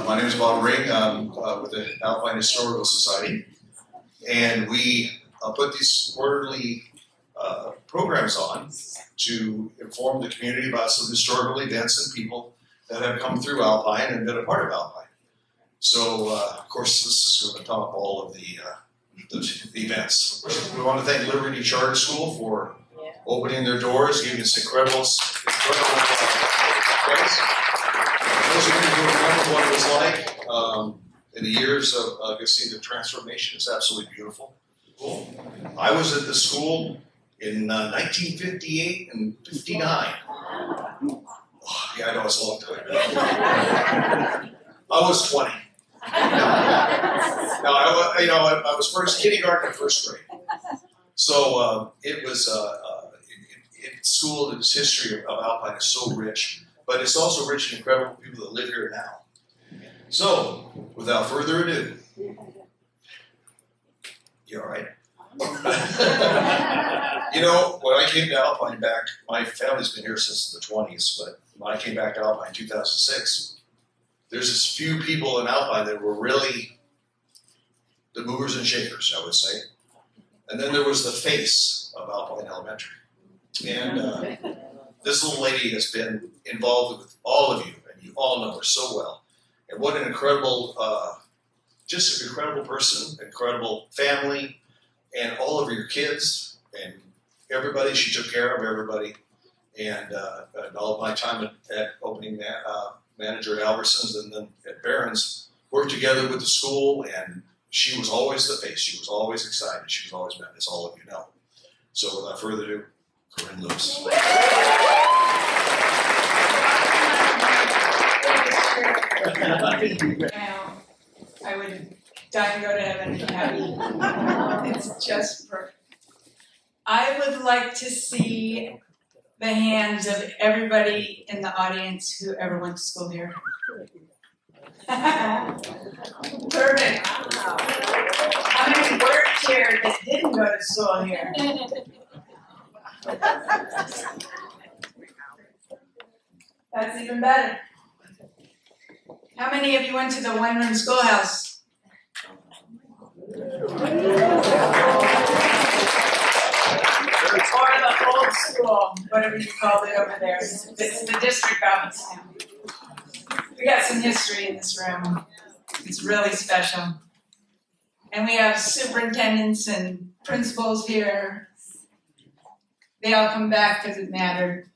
My name is Bob Ring. I'm with the Alpine Historical Society, and we put these quarterly programs on to inform the community about some historical events and people that have come through Alpine and been a part of Alpine. So, of course, this is going to top all of the events. We want to thank Blvd Charter School for opening their doors, giving us incredible place. Those of you who remember what it was like in the years of seeing the transformation is absolutely beautiful. I was at the school in 1958 and 59. Oh, yeah, I know it's a long time ago. I was 20. No, I was first kindergarten and first grade. So it was in school. Its history of Alpine is so rich, but it's also rich and incredible people that live here now. So, without further ado, you all right? You know, when I came to Alpine back, my family's been here since the 20s, but when I came back to Alpine in 2006, there's this few people in Alpine that were really the movers and shakers, I would say. And then there was the face of Alpine Elementary. And this little lady has been involved with all of you, and you all know her so well. And what an incredible, just an incredible person, incredible family, and all of your kids, and everybody. She took care of everybody. And all of my time at opening manager at Albertsons and then at Barron's, worked together with the school, and she was always the face. She was always excited. She was always met, as all of you know. So without further ado, Corinne Lewis. I would die and go to heaven and be happy. It's just perfect. I would like to see the hands of everybody in the audience who ever went to school here. Perfect. How many worked here that didn't go to school here? That's even better. How many of you went to the one-room schoolhouse? Or the old school, whatever you called it over there. It's the district office now. We got some history in this room. It's really special. And we have superintendents and principals here. They all come back because it mattered.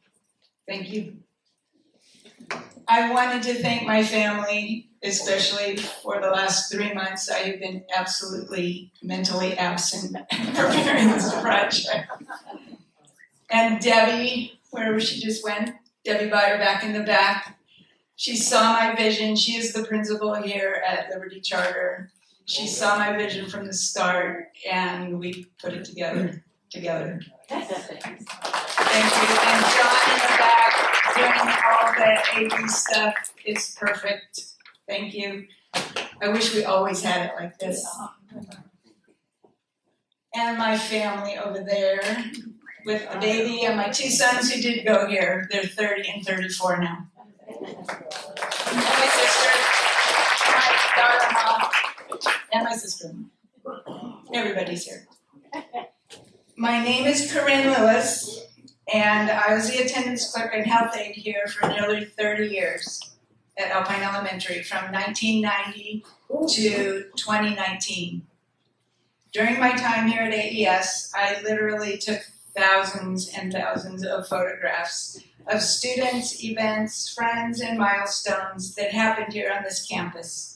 Thank you. I wanted to thank my family, especially for the last 3 months. I have been absolutely mentally absent preparing this project. And Debbie, wherever she just went, Debbie Byer back in the back. She saw my vision. She is the principal here at Blvd Charter. She saw my vision from the start, and we put it together. Thank you. And John in the back doing all the AV stuff. It's perfect. Thank you. I wish we always had it like this. And my family over there with the baby and my 2 sons who did go here. They're 30 and 34 now. And my sister, my daughter-in-law, and my sister. Everybody's here. My name is Corinne Lewis, and I was the attendance clerk and health aide here for nearly 30 years at Alpine Elementary, from 1990 to 2019. During my time here at AES, I literally took thousands and thousands of photographs of students, events, friends, and milestones that happened here on this campus.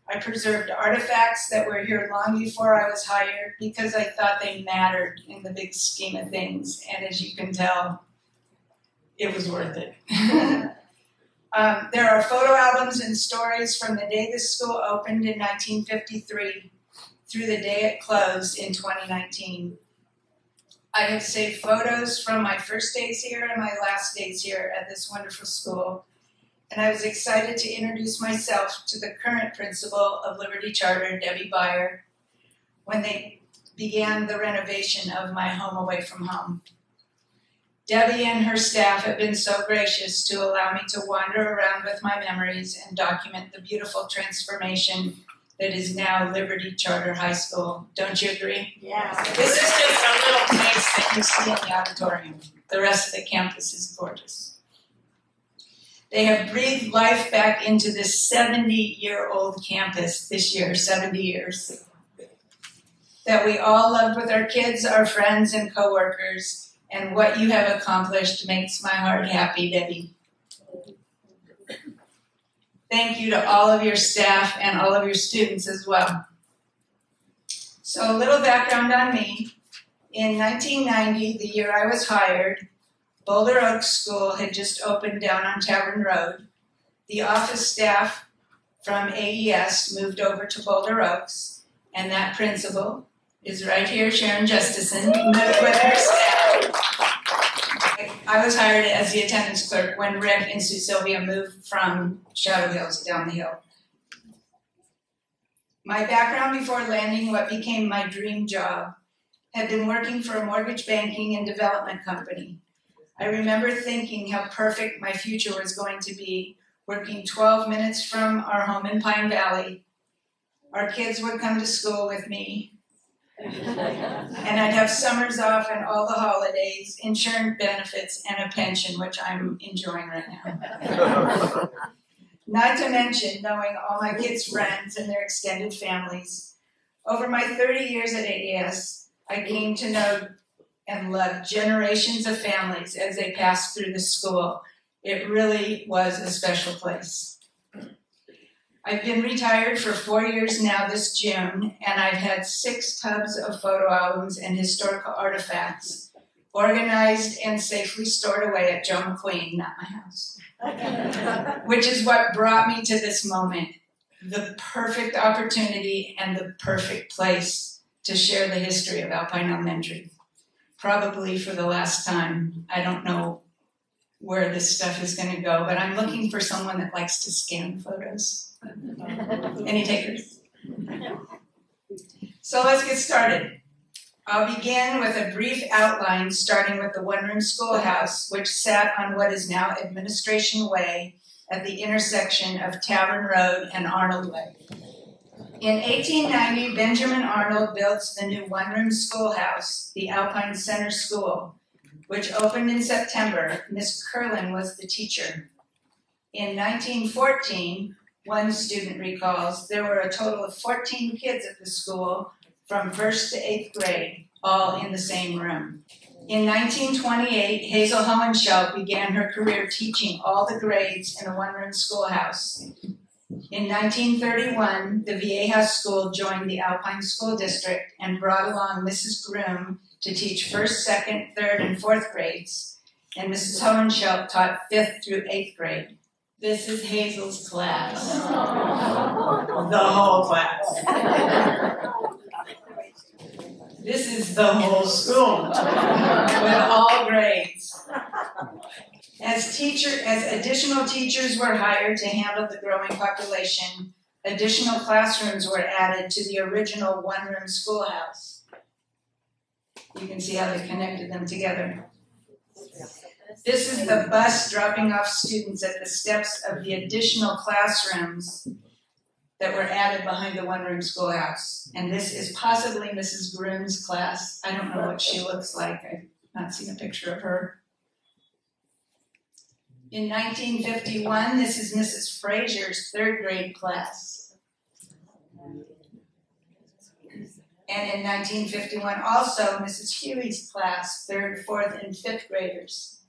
I preserved artifacts that were here long before I was hired because I thought they mattered in the big scheme of things, and as you can tell, it was worth it. There are photo albums and stories from the day the school opened in 1953 through the day it closed in 2019. I have saved photos from my first days here and my last days here at this wonderful school, and I was excited to introduce myself to the current principal of Blvd Charter, Debbie Byer, when they began the renovation of my home away from home. Debbie and her staff have been so gracious to allow me to wander around with my memories and document the beautiful transformation that is now Liberty Charter High School. Don't you agree? Yeah. This is just a little taste that you see in the auditorium. The rest of the campus is gorgeous. They have breathed life back into this 70-year-old campus this year, 70 years. That we all loved with our kids, our friends, and coworkers, and what you have accomplished makes my heart happy, Debbie. Thank you to all of your staff and all of your students as well. So a little background on me. In 1990, the year I was hired, Boulder Oaks School had just opened down on Tavern Road. The office staff from AES moved over to Boulder Oaks, and that principal is right here, Sharon Justison, moved with her staff. I was hired as the attendance clerk when Rick and Sue Sylvia moved from Shadow Hills down the hill. My background before landing what became my dream job had been working for a mortgage banking and development company. I remember thinking how perfect my future was going to be, working 12 minutes from our home in Pine Valley. Our kids would come to school with me, and I'd have summers off and all the holidays, insurance benefits, and a pension, which I'm enjoying right now. Not to mention knowing all my kids' friends and their extended families. Over my 30 years at AES, I came to know and love generations of families as they passed through the school. It really was a special place. I've been retired for 4 years now this June, and I've had 6 tubs of photo albums and historical artifacts organized and safely stored away at Joe McQueen, not my house. Which is what brought me to this moment, the perfect opportunity and the perfect place to share the history of Alpine Elementary. Probably for the last time. I don't know where this stuff is going to go, but I'm looking for someone that likes to scan photos. Any takers? So let's get started. I'll begin with a brief outline, starting with the one-room schoolhouse, which sat on what is now Administration Way at the intersection of Tavern Road and Arnold Way. In 1890, Benjamin Arnold built the new one-room schoolhouse, the Alpine Center School, which opened in September. Miss Curlin was the teacher. In 1914, one student recalls, there were a total of 14 kids at the school from 1st to 8th grade, all in the same room. In 1928, Hazel Hohenscheld began her career teaching all the grades in a one-room schoolhouse. In 1931, the Viejas School joined the Alpine School District and brought along Mrs. Groom to teach 1st, 2nd, 3rd, and 4th grades, and Mrs. Hohenscheld taught 5th through 8th grade. This is Hazel's class. The whole class. This is the whole school, with all grades. As additional teachers were hired to handle the growing population, additional classrooms were added to the original one-room schoolhouse. You can see how they connected them together. This is the bus dropping off students at the steps of the additional classrooms that were added behind the one-room schoolhouse. And this is possibly Mrs. Groom's class. I don't know what she looks like. I've not seen a picture of her. In 1951, this is Mrs. Frazier's 3rd grade class. And in 1951, also Mrs. Huey's class, 3rd, 4th, and 5th graders.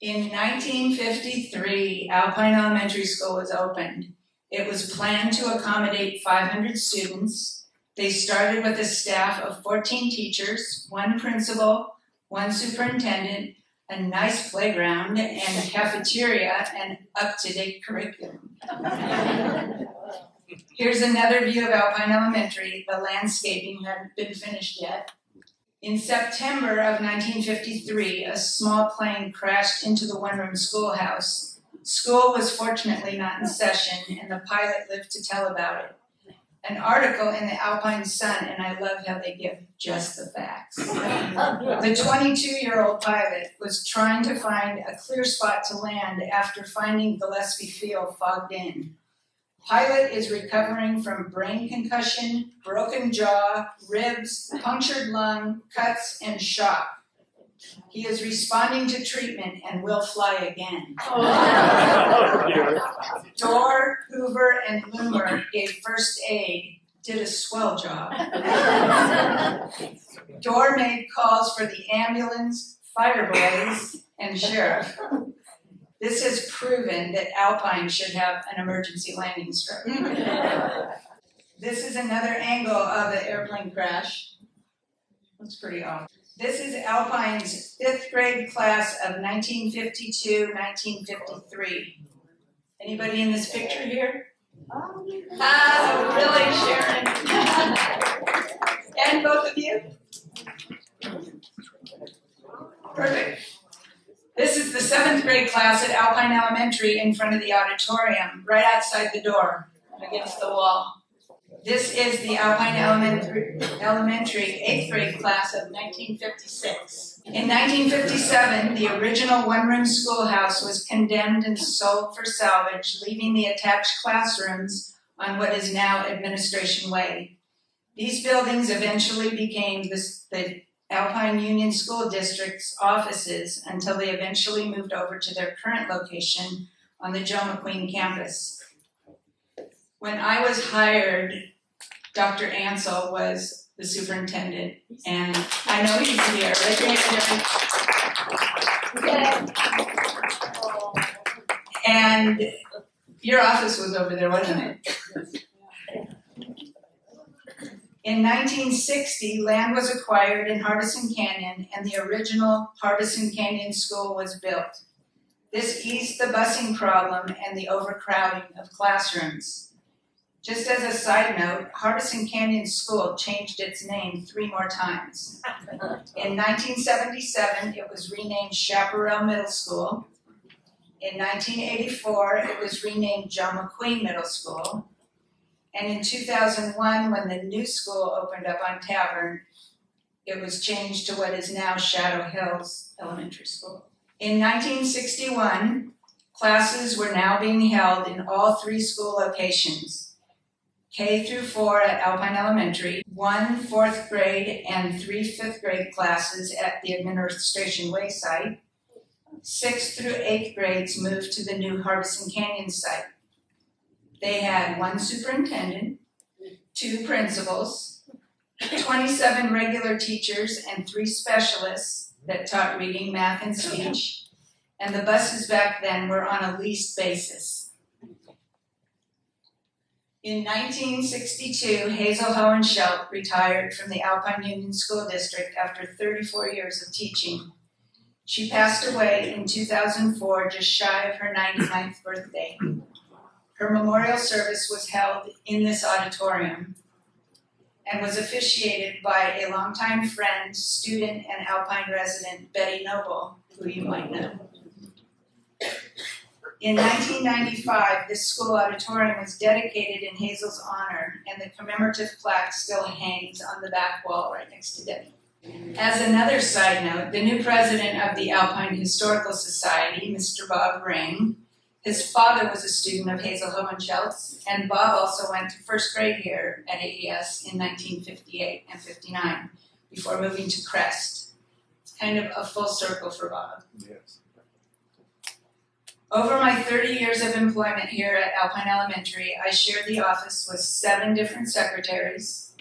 In 1953, Alpine Elementary School was opened. It was planned to accommodate 500 students. They started with a staff of 14 teachers, 1 principal, 1 superintendent, a nice playground, and cafeteria, and up-to-date curriculum. Here's another view of Alpine Elementary. The landscaping hadn't been finished yet. In September of 1953, a small plane crashed into the one-room schoolhouse. School was fortunately not in session, and the pilot lived to tell about it. an article in the Alpine Sun, and I love how they give just the facts. The 22-year-old pilot was trying to find a clear spot to land after finding Gillespie Field fogged in. Pilot is recovering from brain concussion, broken jaw, ribs, punctured lung, cuts, and shock. He is responding to treatment and will fly again. Dorr, Hoover, and Loomer gave first aid, did a swell job. Dorr made calls for the ambulance, fire boys, and sheriff. This has proven that Alpine should have an emergency landing strip. This is another angle of the airplane crash. Looks pretty awesome. This is Alpine's 5th grade class of 1952-1953. Anybody in this picture here? Really, Sharon? And both of you? Perfect. This is the 7th grade class at Alpine Elementary in front of the auditorium, right outside the door, against the wall. This is the Alpine Elementary 8th grade class of 1956. In 1957, the original one-room schoolhouse was condemned and sold for salvage, leaving the attached classrooms on what is now Administration Way. These buildings eventually became the Alpine Union School District's offices until they eventually moved over to their current location on the Joe McQueen campus. When I was hired, Dr. Ansel was the superintendent, and I know he's here. And your office was over there, wasn't it? In 1960, land was acquired in Harbison Canyon, and the original Harbison Canyon School was built. This eased the busing problem and the overcrowding of classrooms. Just as a side note, Harbison Canyon School changed its name 3 more times. In 1977, it was renamed Chaparral Middle School. In 1984, it was renamed Joe McQueen Middle School. And in 2001, when the new school opened up on Tavern, it was changed to what is now Shadow Hills Elementary School. In 1961, classes were now being held in all 3 school locations. K through 4 at Alpine Elementary, 1 4th grade and 3 5th grade classes at the Administration Way site. 6th through 8th grades moved to the new Harbison Canyon site. They had 1 superintendent, 2 principals, 27 regular teachers, and 3 specialists that taught reading, math, and speech. And the buses back then were on a leased basis. In 1962, Hazel Hohenschelt retired from the Alpine Union School District after 34 years of teaching. She passed away in 2004, just shy of her 99th birthday. Her memorial service was held in this auditorium and was officiated by a longtime friend, student, and Alpine resident, Betty Noble, who you might know. In 1995, this school auditorium was dedicated in Hazel's honor, and the commemorative plaque still hangs on the back wall right next to Debbie. As another side note, the new president of the Alpine Historical Society, Mr. Bob Ring, his father was a student of Hazel Hohenschelt's, and Bob also went to 1st grade here at AES in 1958 and 59 before moving to Crest. It's kind of a full circle for Bob. Yes. Over my 30 years of employment here at Alpine Elementary, I shared the office with 7 different secretaries,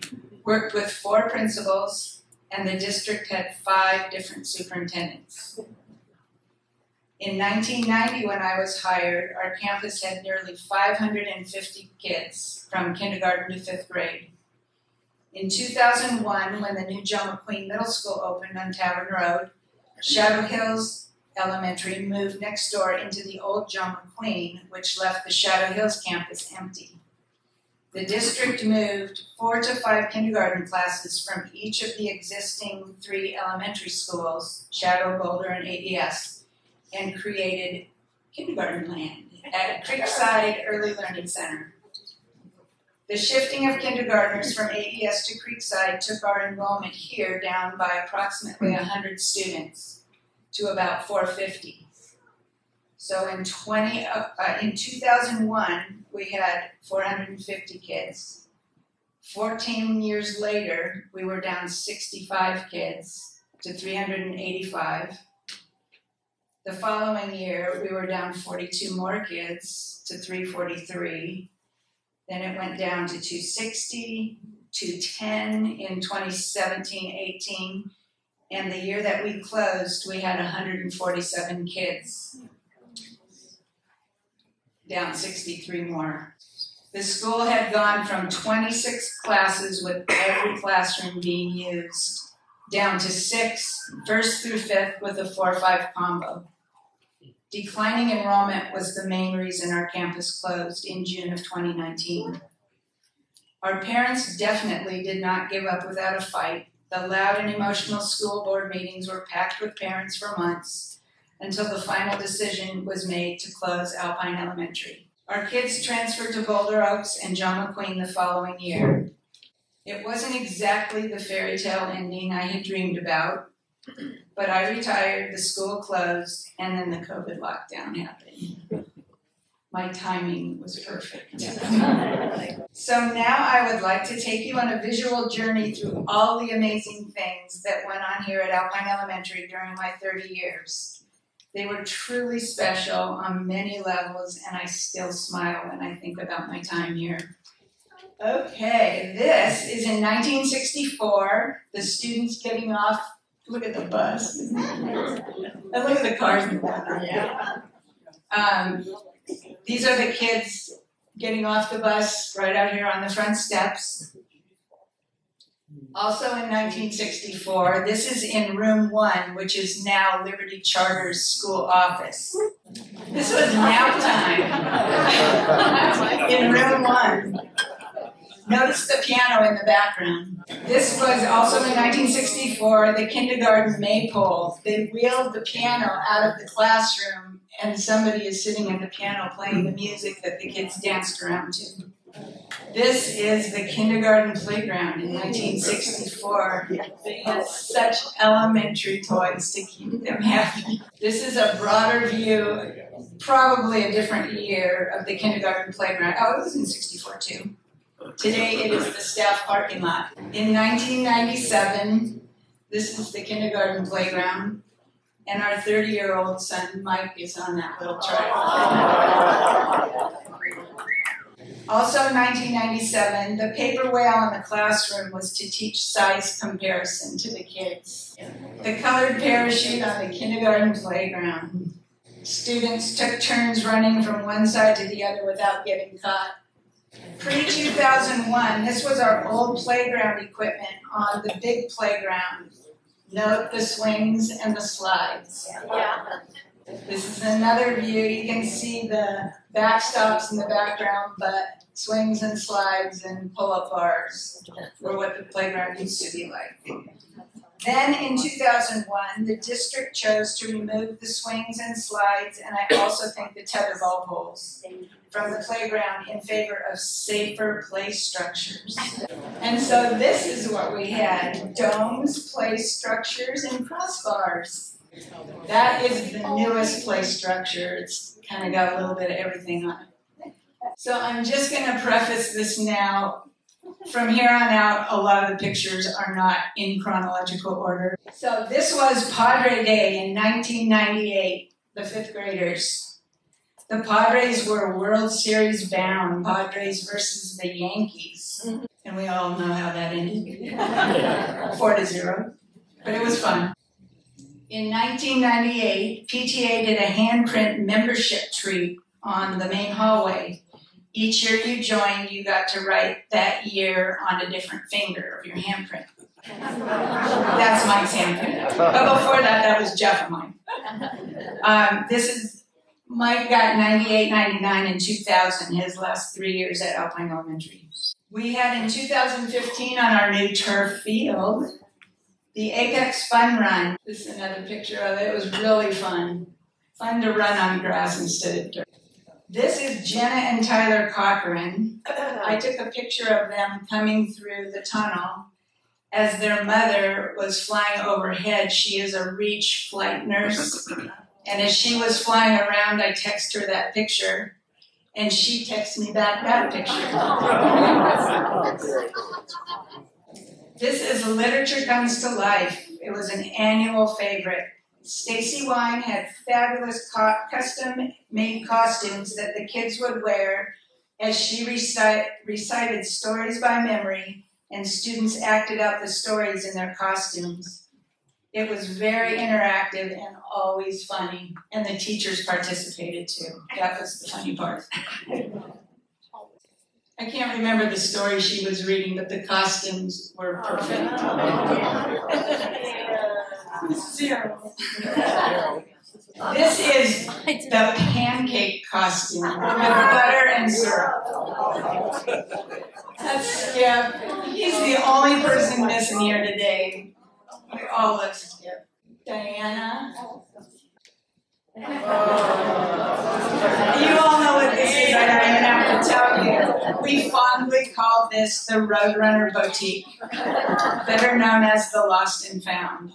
worked with 4 principals, and the district had 5 different superintendents. In 1990, when I was hired, our campus had nearly 550 kids from kindergarten to 5th grade. In 2001, when the new Joe McQueen Middle School opened on Tavern Road, Shadow Hills Elementary moved next door into the old Joe McQueen, which left the Shadow Hills campus empty. The district moved 4 to 5 kindergarten classes from each of the existing 3 elementary schools, Shadow, Boulder, and AES, and created kindergarten land at Creekside Early Learning Center. The shifting of kindergartners from AES to Creekside took our enrollment here down by approximately 100 students to about 450. So in 2001, we had 450 kids. 14 years later, we were down 65 kids to 385. The following year, we were down 42 more kids to 343. Then it went down to 260, 210 in 2017-18. And the year that we closed, we had 147 kids. Down 63 more. The school had gone from 26 classes with every classroom being used, down to 6, first through fifth with a 4-5 combo. Declining enrollment was the main reason our campus closed in June of 2019. Our parents definitely did not give up without a fight. The loud and emotional school board meetings were packed with parents for months until the final decision was made to close Alpine Elementary. Our kids transferred to Boulder Oaks and John McQueen the following year. It wasn't exactly the fairy tale ending I had dreamed about, but I retired, the school closed, and then the COVID lockdown happened. My timing was perfect. So now I would like to take you on a visual journey through all the amazing things that went on here at Alpine Elementary during my 30 years. They were truly special on many levels, and I still smile when I think about my time here. Okay, this is in 1964, the students getting off. Look at the bus. And look at the cars in the background. These are the kids getting off the bus right out here on the front steps. Also in 1964, this is in room 1, which is now Liberty Charter's school office. This was nap time in room 1. Notice the piano in the background. This was also in 1964, the kindergarten maypole. They wheeled the piano out of the classroom and somebody is sitting at the piano playing the music that the kids danced around to. This is the kindergarten playground in 1964. They had such elementary toys to keep them happy. This is a broader view, probably a different year, of the kindergarten playground. Oh, it was in 64 too. Today it is the staff parking lot. In 1997, this is the kindergarten playground, and our 30-year-old son, Mike, is on that little trike. Also in 1997, the paper whale in the classroom was to teach size comparison to the kids. The colored parachute on the kindergarten playground. Students took turns running from one side to the other without getting caught. Pre-2001, this was our old playground equipment on the big playground. Note the swings and the slides. This is another view. You can see the backstops in the background, but swings and slides and pull-up bars were what the playground used to be like. Then in 2001, the district chose to remove the swings and slides, and I also think the tetherball poles, from the playground in favor of safer play structures. And so this is what we had: domes, play structures, and crossbars. That is the newest play structure. It's kind of got a little bit of everything on it. So I'm just going to preface this now. From here on out, a lot of the pictures are not in chronological order. So this was Padre Day in 1998, the 5th graders. The Padres were World Series bound, Padres versus the Yankees. And we all know how that ended. 4-0. But it was fun. In 1998, PTA did a handprint membership tree on the main hallway. Each year you joined, you got to write that year on a different finger of your handprint. That's Mike's handprint. But before that, that was Jeff and mine. Mike got 98, 99, and 2000, his last 3 years at Alpine Elementary. We had in 2015 on our new turf field, the Apex Fun Run. This is another picture of it. It was really fun. Fun to run on grass instead of dirt. This is Jenna and Tyler Cochran. I took a picture of them coming through the tunnel as their mother was flying overhead. She is a Reach flight nurse. And as she was flying around, I texted her that picture, and she texted me back that picture. This is Literature Comes to Life. It was an annual favorite. Stacy Wine had fabulous custom-made costumes that the kids would wear as she recited stories by memory, and students acted out the stories in their costumes. It was very interactive and always funny, and the teachers participated too. That was the funny part. I can't remember the story she was reading, but the costumes were perfect. Zero. This is the pancake costume with butter and syrup. That's Skip. He's the only person missing here today. We all love Skip. Diana. You all know what this is, I don't even have to tell you. We fondly call this the Roadrunner Boutique, better known as the Lost and Found.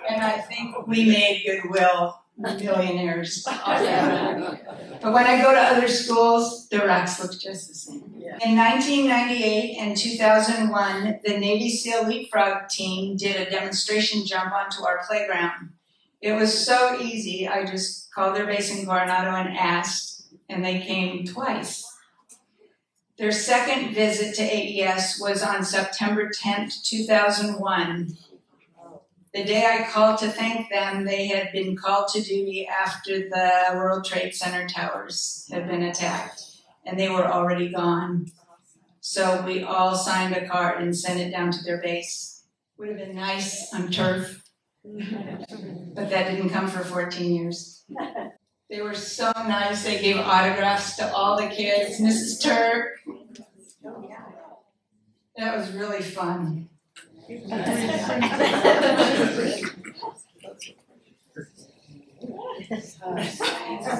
And I think we made Goodwill millionaires. But when I go to other schools, the racks look just the same. In 1998 and 2001, the Navy SEAL Leapfrog team did a demonstration jump onto our playground. It was so easy, I just called their base in Coronado and asked, and they came twice. Their second visit to AES was on September 10th, 2001. The day I called to thank them, they had been called to duty after the World Trade Center towers had been attacked, and they were already gone. So we all signed a card and sent it down to their base. Would have been nice on turf. But that didn't come for 14 years. They were so nice. They gave autographs to all the kids. Mrs. Turk. That was really fun.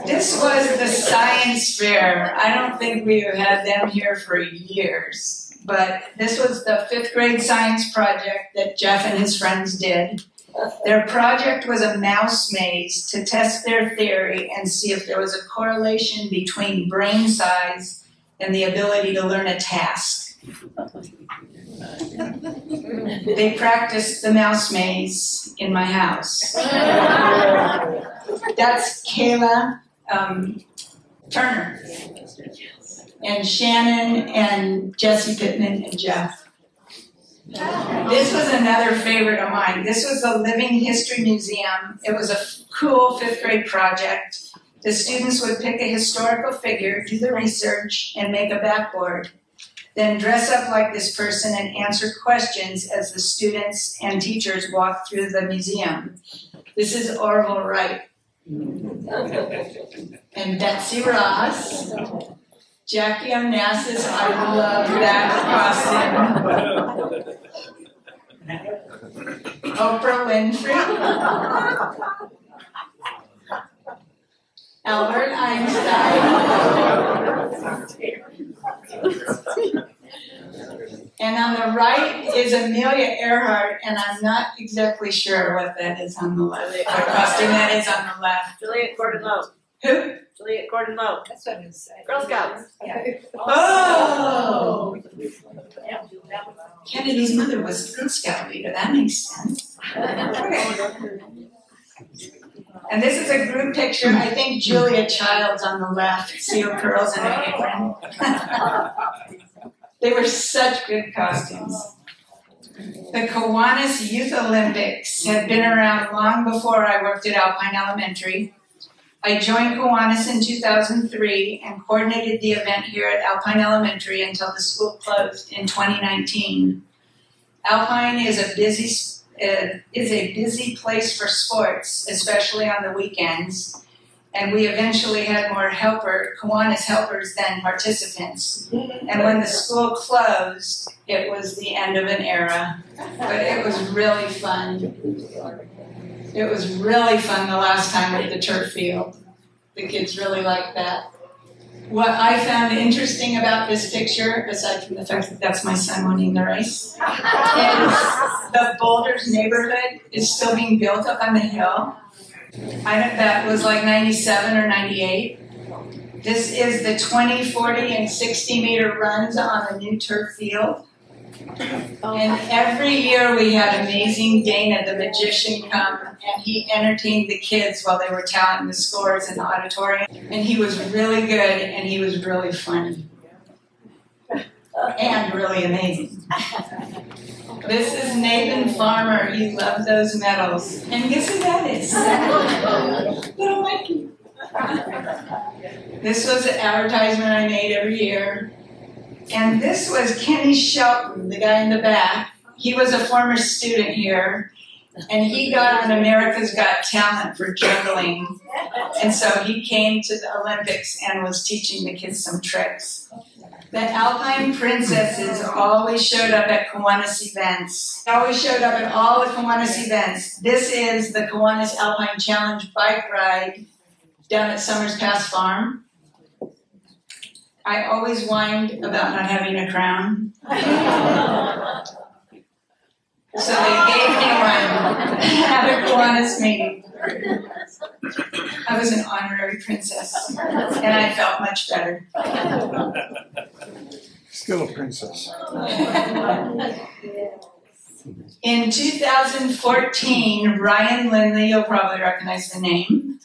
This was the science fair. I don't think we've had them here for years. But this was the 5th grade science project that Jeff and his friends did. Their project was a mouse maze to test their theory and see if there was a correlation between brain size and the ability to learn a task. They practiced the mouse maze in my house. That's Kayla Turner, and Shannon, and Jesse Pittman, and Jeff. This was another favorite of mine. This was the Living History Museum. It was a cool 5th grade project. The students would pick a historical figure, do the research, and make a backboard. Then dress up like this person and answer questions as the students and teachers walked through the museum. This is Orville Wright. And Betsy Ross. Jackie Onassis, I love that costume. Oprah Winfrey. Albert Einstein. And on the right is Amelia Earhart, and I'm not exactly sure what that is on the left. What costume that is on the left. Juliet Gordon-Lowe. Who? Juliet Gordon-Lowe. That's what it is. Girl Scouts. Oh! Kennedy's mother was a Girl Scout leader. That makes sense. And this is a group picture. I think Julia Child's on the left. See her curls and her apron. They were such good costumes. The Kiwanis Youth Olympics had been around long before I worked at Alpine Elementary. I joined Kiwanis in 2003 and coordinated the event here at Alpine Elementary until the school closed in 2019. Alpine is a busy place for sports, especially on the weekends, and we eventually had more Kiwanis helpers than participants. And when the school closed, it was the end of an era, but it was really fun. It was really fun the last time at the turf field. The kids really liked that. What I found interesting about this picture, aside from the fact that that's my son winning the race, is the Boulders neighborhood is still being built up on the hill. That was like 97 or 98. This is the 20, 40, and 60-meter runs on the new turf field. And every year we had amazing Dana, the magician, come, and he entertained the kids while they were tallying the scores in the auditorium. And he was really good, and he was really funny. And really amazing. This is Nathan Farmer. He loved those medals. And guess who that is? Little Mikey. This was an advertisement I made every year. And this was Kenny Shelton, the guy in the back. He was a former student here, and he got on America's Got Talent for juggling. And so he came to the Olympics and was teaching the kids some tricks. The Alpine princesses always showed up at Kiwanis events. They always showed up at all the Kiwanis events. This is the Kiwanis Alpine Challenge bike ride down at Summers Pass Farm. I always whined about not having a crown. So they gave me one at a Kiwanis meeting. I was an honorary princess, and I felt much better. Still a princess. In 2014, Ryan Lindley, you'll probably recognize the name,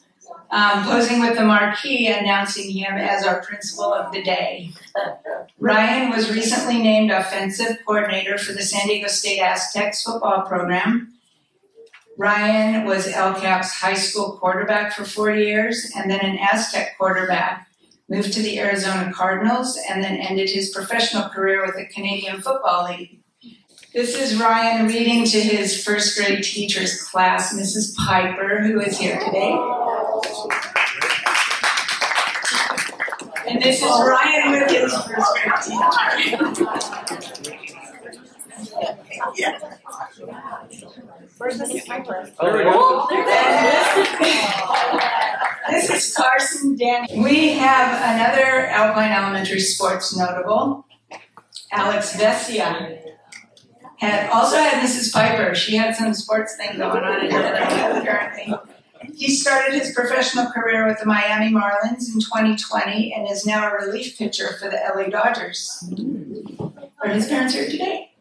posing with the marquee, announcing him as our principal of the day. Ryan was recently named offensive coordinator for the San Diego State Aztecs football program. Ryan was LCAP's high school quarterback for 4 years, and then an Aztec quarterback, moved to the Arizona Cardinals, and then ended his professional career with the Canadian Football League. This is Ryan reading to his first grade teacher's class, Mrs. Piper, who is here today. And this is Ryan with his first grade teacher. Where's Mrs. Piper? There we go. This is Carson Danny. We have another Alpine Elementary sports notable, Alex Vesia. Also had Mrs. Piper. She had some sports thing going on in her currently. He started his professional career with the Miami Marlins in 2020 and is now a relief pitcher for the LA Dodgers. Are his parents here today?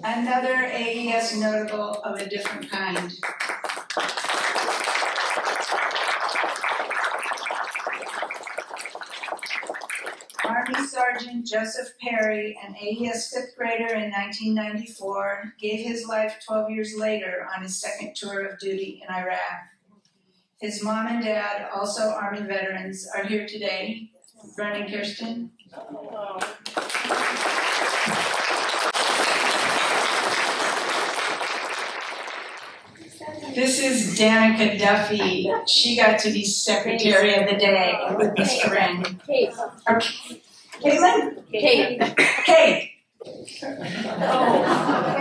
Another AES notable of a different kind. Army Sergeant Joseph Perry, an AES fifth grader in 1994, gave his life 12 years later on his second tour of duty in Iraq. His mom and dad, also Army veterans, are here today. Brent and Kirsten. This is Danica Duffy. She got to be Secretary of the Day with Miss Corinne. Kate. Caitlin? Kate. Kate.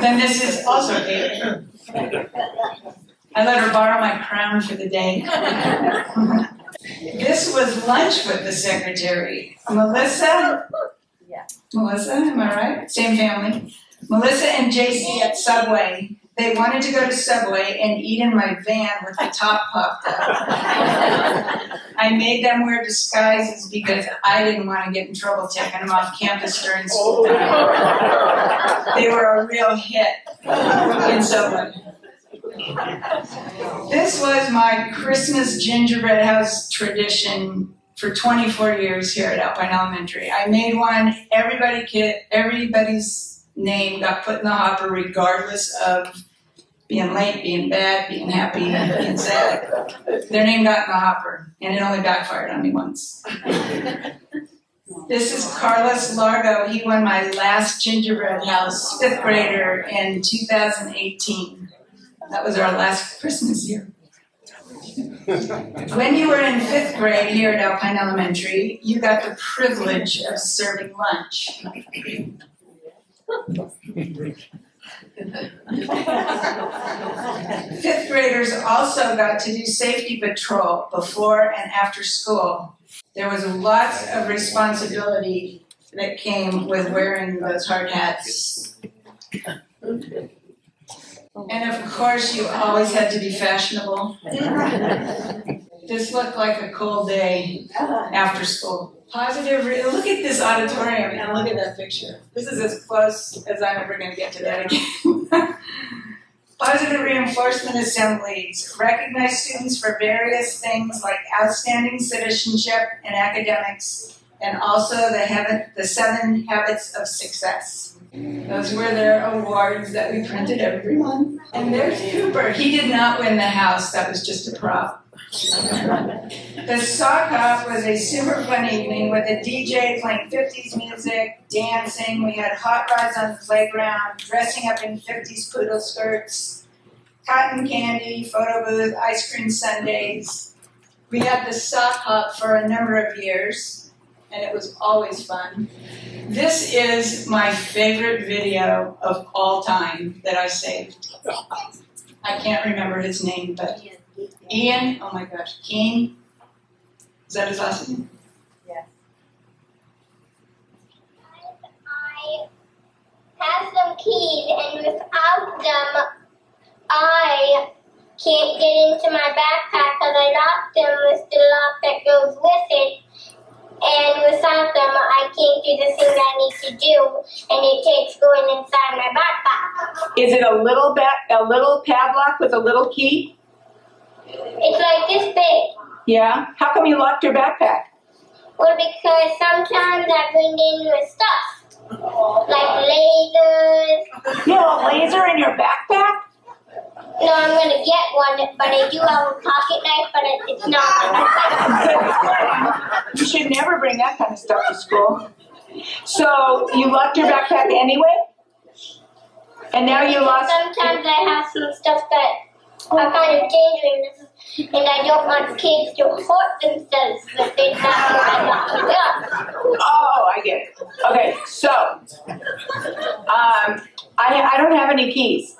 Then this is also Kate. I let her borrow my crown for the day. This was lunch with the Secretary. Melissa? Melissa, am I right? Same family. Melissa and JC at Subway. They wanted to go to Subway and eat in my van with the top popped up. I made them wear disguises because I didn't want to get in trouble taking them off campus during school time. They were a real hit in Subway. This was my Christmas gingerbread house tradition for 24 years here at Alpine Elementary. I made one. Everybody's name got put in the hopper regardless of being late, being bad, being happy, being sad. Their name got in the hopper, and it only backfired on me once. This is Carlos Largo. He won my last gingerbread house, fifth grader, in 2018. That was our last Christmas year. When you were in fifth grade here at Alpine Elementary, you got the privilege of serving lunch. Fifth graders also got to do safety patrol before and after school. There was lots of responsibility that came with wearing those hard hats. And of course, you always had to be fashionable. This looked like a cold day after school. Positive, look at this auditorium and look at that picture. This is as close as I'm ever going to get to that again. Positive reinforcement assemblies recognize students for various things like outstanding citizenship and academics, and also the 7 habits of success. Those were their awards that we printed every month. And there's Cooper. He did not win the house. That was just a prop. The sock hop was a super fun evening with a DJ playing 50s music, dancing. We had hot rods on the playground, dressing up in 50s poodle skirts, cotton candy, photo booth, ice cream sundaes. We had the sock hop for a number of years, and it was always fun. This is my favorite video of all time that I saved. I can't remember his name, but Ian, oh my gosh, Keen, is that his last name? Yes. I have some keys, and without them, I can't get into my backpack because I locked them with the lock that goes with it. And without them, I can't do the thing that I need to do, and it takes going inside my backpack. Is it a little padlock with a little key? It's like this big. Yeah. How come you locked your backpack? Well, because sometimes I bring in with stuff, like lasers. You have a laser in your backpack? No, I'm going to get one, but I do have a pocket knife, but it's not. You should never bring that kind of stuff to school. So you locked your backpack anyway? And now you lost... Sometimes I have some stuff that are kind of dangerous, and I don't want kids to hurt themselves, but they're not what I lock it up. Oh, I get it. Okay, so I don't have any keys.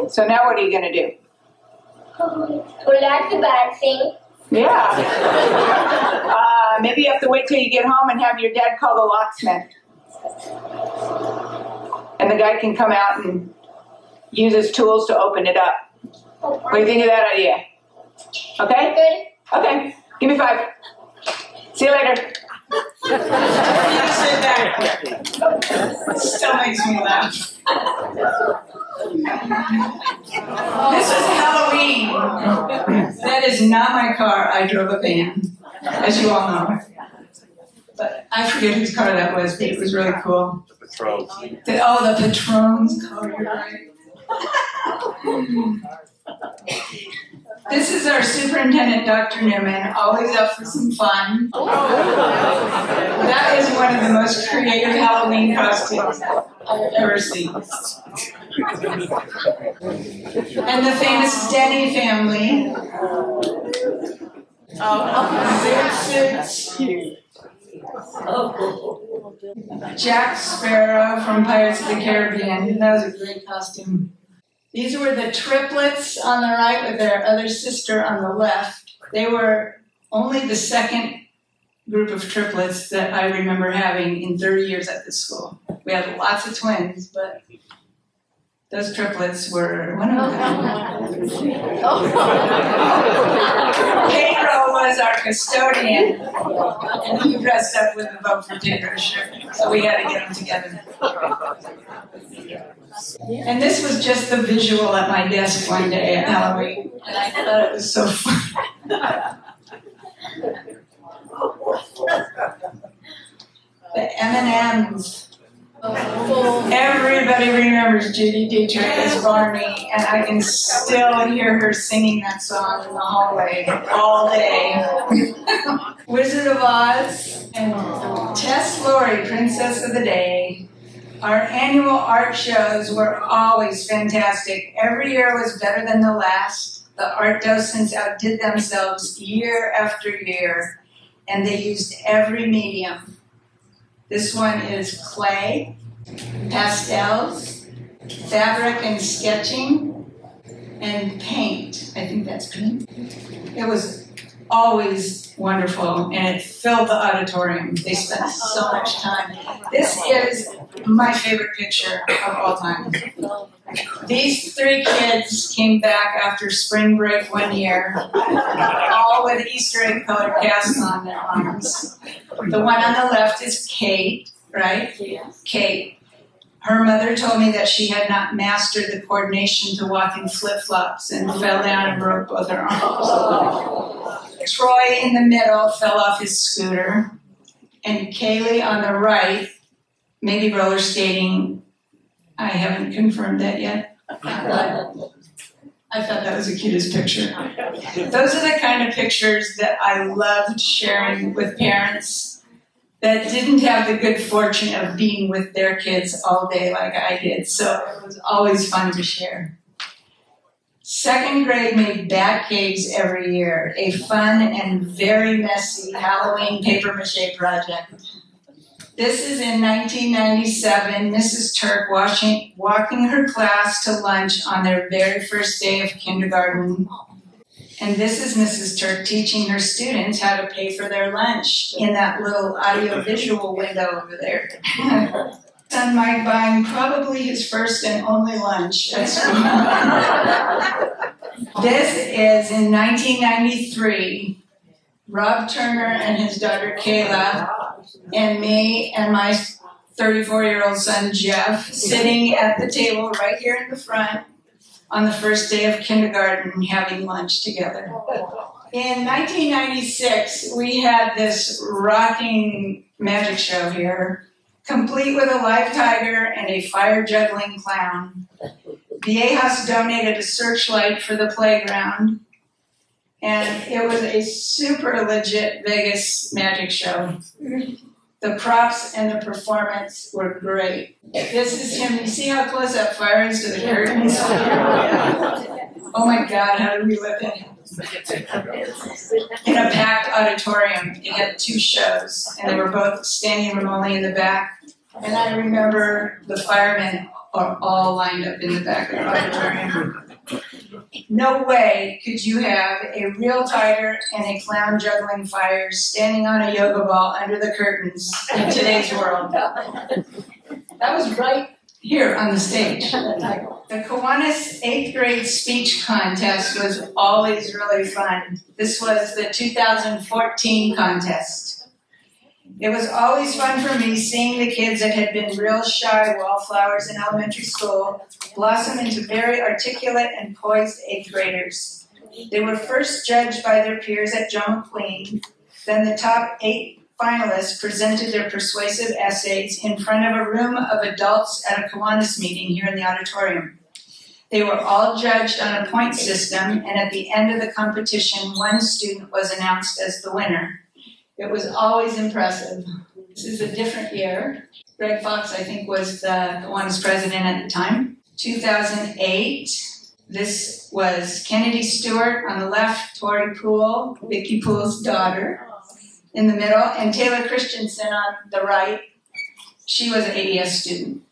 So now what are you going to do? Well, that's a bad thing. Yeah. Maybe you have to wait till you get home and have your dad call the locksmith. And the guy can come out and use his tools to open it up. What do you think of that idea? Okay? Good. Okay. Give me 5. See you later. Still makes me laugh. This was Halloween. That is not my car. I drove a van, as you all know. But I forget whose car that was, but it was really cool. The Patrons. The Patrons car, you're right. This is our superintendent, Dr. Newman, always up for some fun. That is one of the most creative Halloween costumes I've ever seen. And the famous Denny family. Jack Sparrow from Pirates of the Caribbean. That was a great costume. These were the triplets on the right with their other sister on the left. They were only the second group of triplets that I remember having in 30 years at this school. We had lots of twins, but those triplets were one of them. Pedro was our custodian, and he dressed up with a Vote for Pedro shirt, so we had to get them together. And this was just the visual at my desk one day at Halloween, and I thought it was so fun. The M&Ms. Everybody remembers Judy Dietrich as Barney, and I can still hear her singing that song in the hallway all day. Wizard of Oz and Tess Lori, Princess of the Day. Our annual art shows were always fantastic. Every year was better than the last. The art docents outdid themselves year after year, and they used every medium. This one is clay, pastels, fabric and sketching, and paint. I think that's paint. It was always wonderful, and it filled the auditorium. They spent so much time. This is my favorite picture of all time. These three kids came back after spring break one year, all with Easter egg colored casts on their arms. The one on the left is Kate, right? Kate. Her mother told me that she had not mastered the coordination to walk in flip-flops and fell down and broke both her arms. Troy in the middle fell off his scooter, and Kaylee on the right, maybe roller skating. I haven't confirmed that yet, but I thought that was the cutest picture. Those are the kind of pictures that I loved sharing with parents that didn't have the good fortune of being with their kids all day like I did, so it was always fun to share. Second grade made bat caves every year, a fun and very messy Halloween papier-mâché project. This is in 1997, Mrs. Turk walking her class to lunch on their very first day of kindergarten. And this is Mrs. Turk teaching her students how to pay for their lunch in that little audio-visual window over there. Son Mike buying probably his first and only lunch at school. This is in 1993. Rob Turner and his daughter Kayla and me and my 34-year-old son Jeff sitting at the table right here in the front on the first day of kindergarten having lunch together. In 1996, we had this rocking magic show here, complete with a live tiger and a fire juggling clown. Viejas donated a searchlight for the playground, and it was a super legit Vegas magic show. The props and the performance were great. This is him. You see how close that fire is to the curtains? Oh my God, how did we live it? In a packed auditorium. It had two shows, and they were both standing room only in the back. And I remember the firemen are all lined up in the back of the auditorium. No way could you have a real tiger and a clown juggling fire standing on a yoga ball under the curtains in today's world. That was right here on the stage. The Kiwanis 8th grade speech contest was always really fun. This was the 2014 contest. It was always fun for me seeing the kids that had been real shy wallflowers in elementary school blossom into very articulate and poised 8th graders. They were first judged by their peers at Joe McLean. Then the top 8 finalists presented their persuasive essays in front of a room of adults at a Kiwanis meeting here in the auditorium. They were all judged on a point system, and at the end of the competition, one student was announced as the winner. It was always impressive. This is a different year. Greg Fox, I think, was the Kiwanis president at the time. 2008, this was Kennedy Stewart on the left, Tori Poole, Vicki Poole's daughter, in the middle, and Taylor Christensen on the right. She was an ADS student.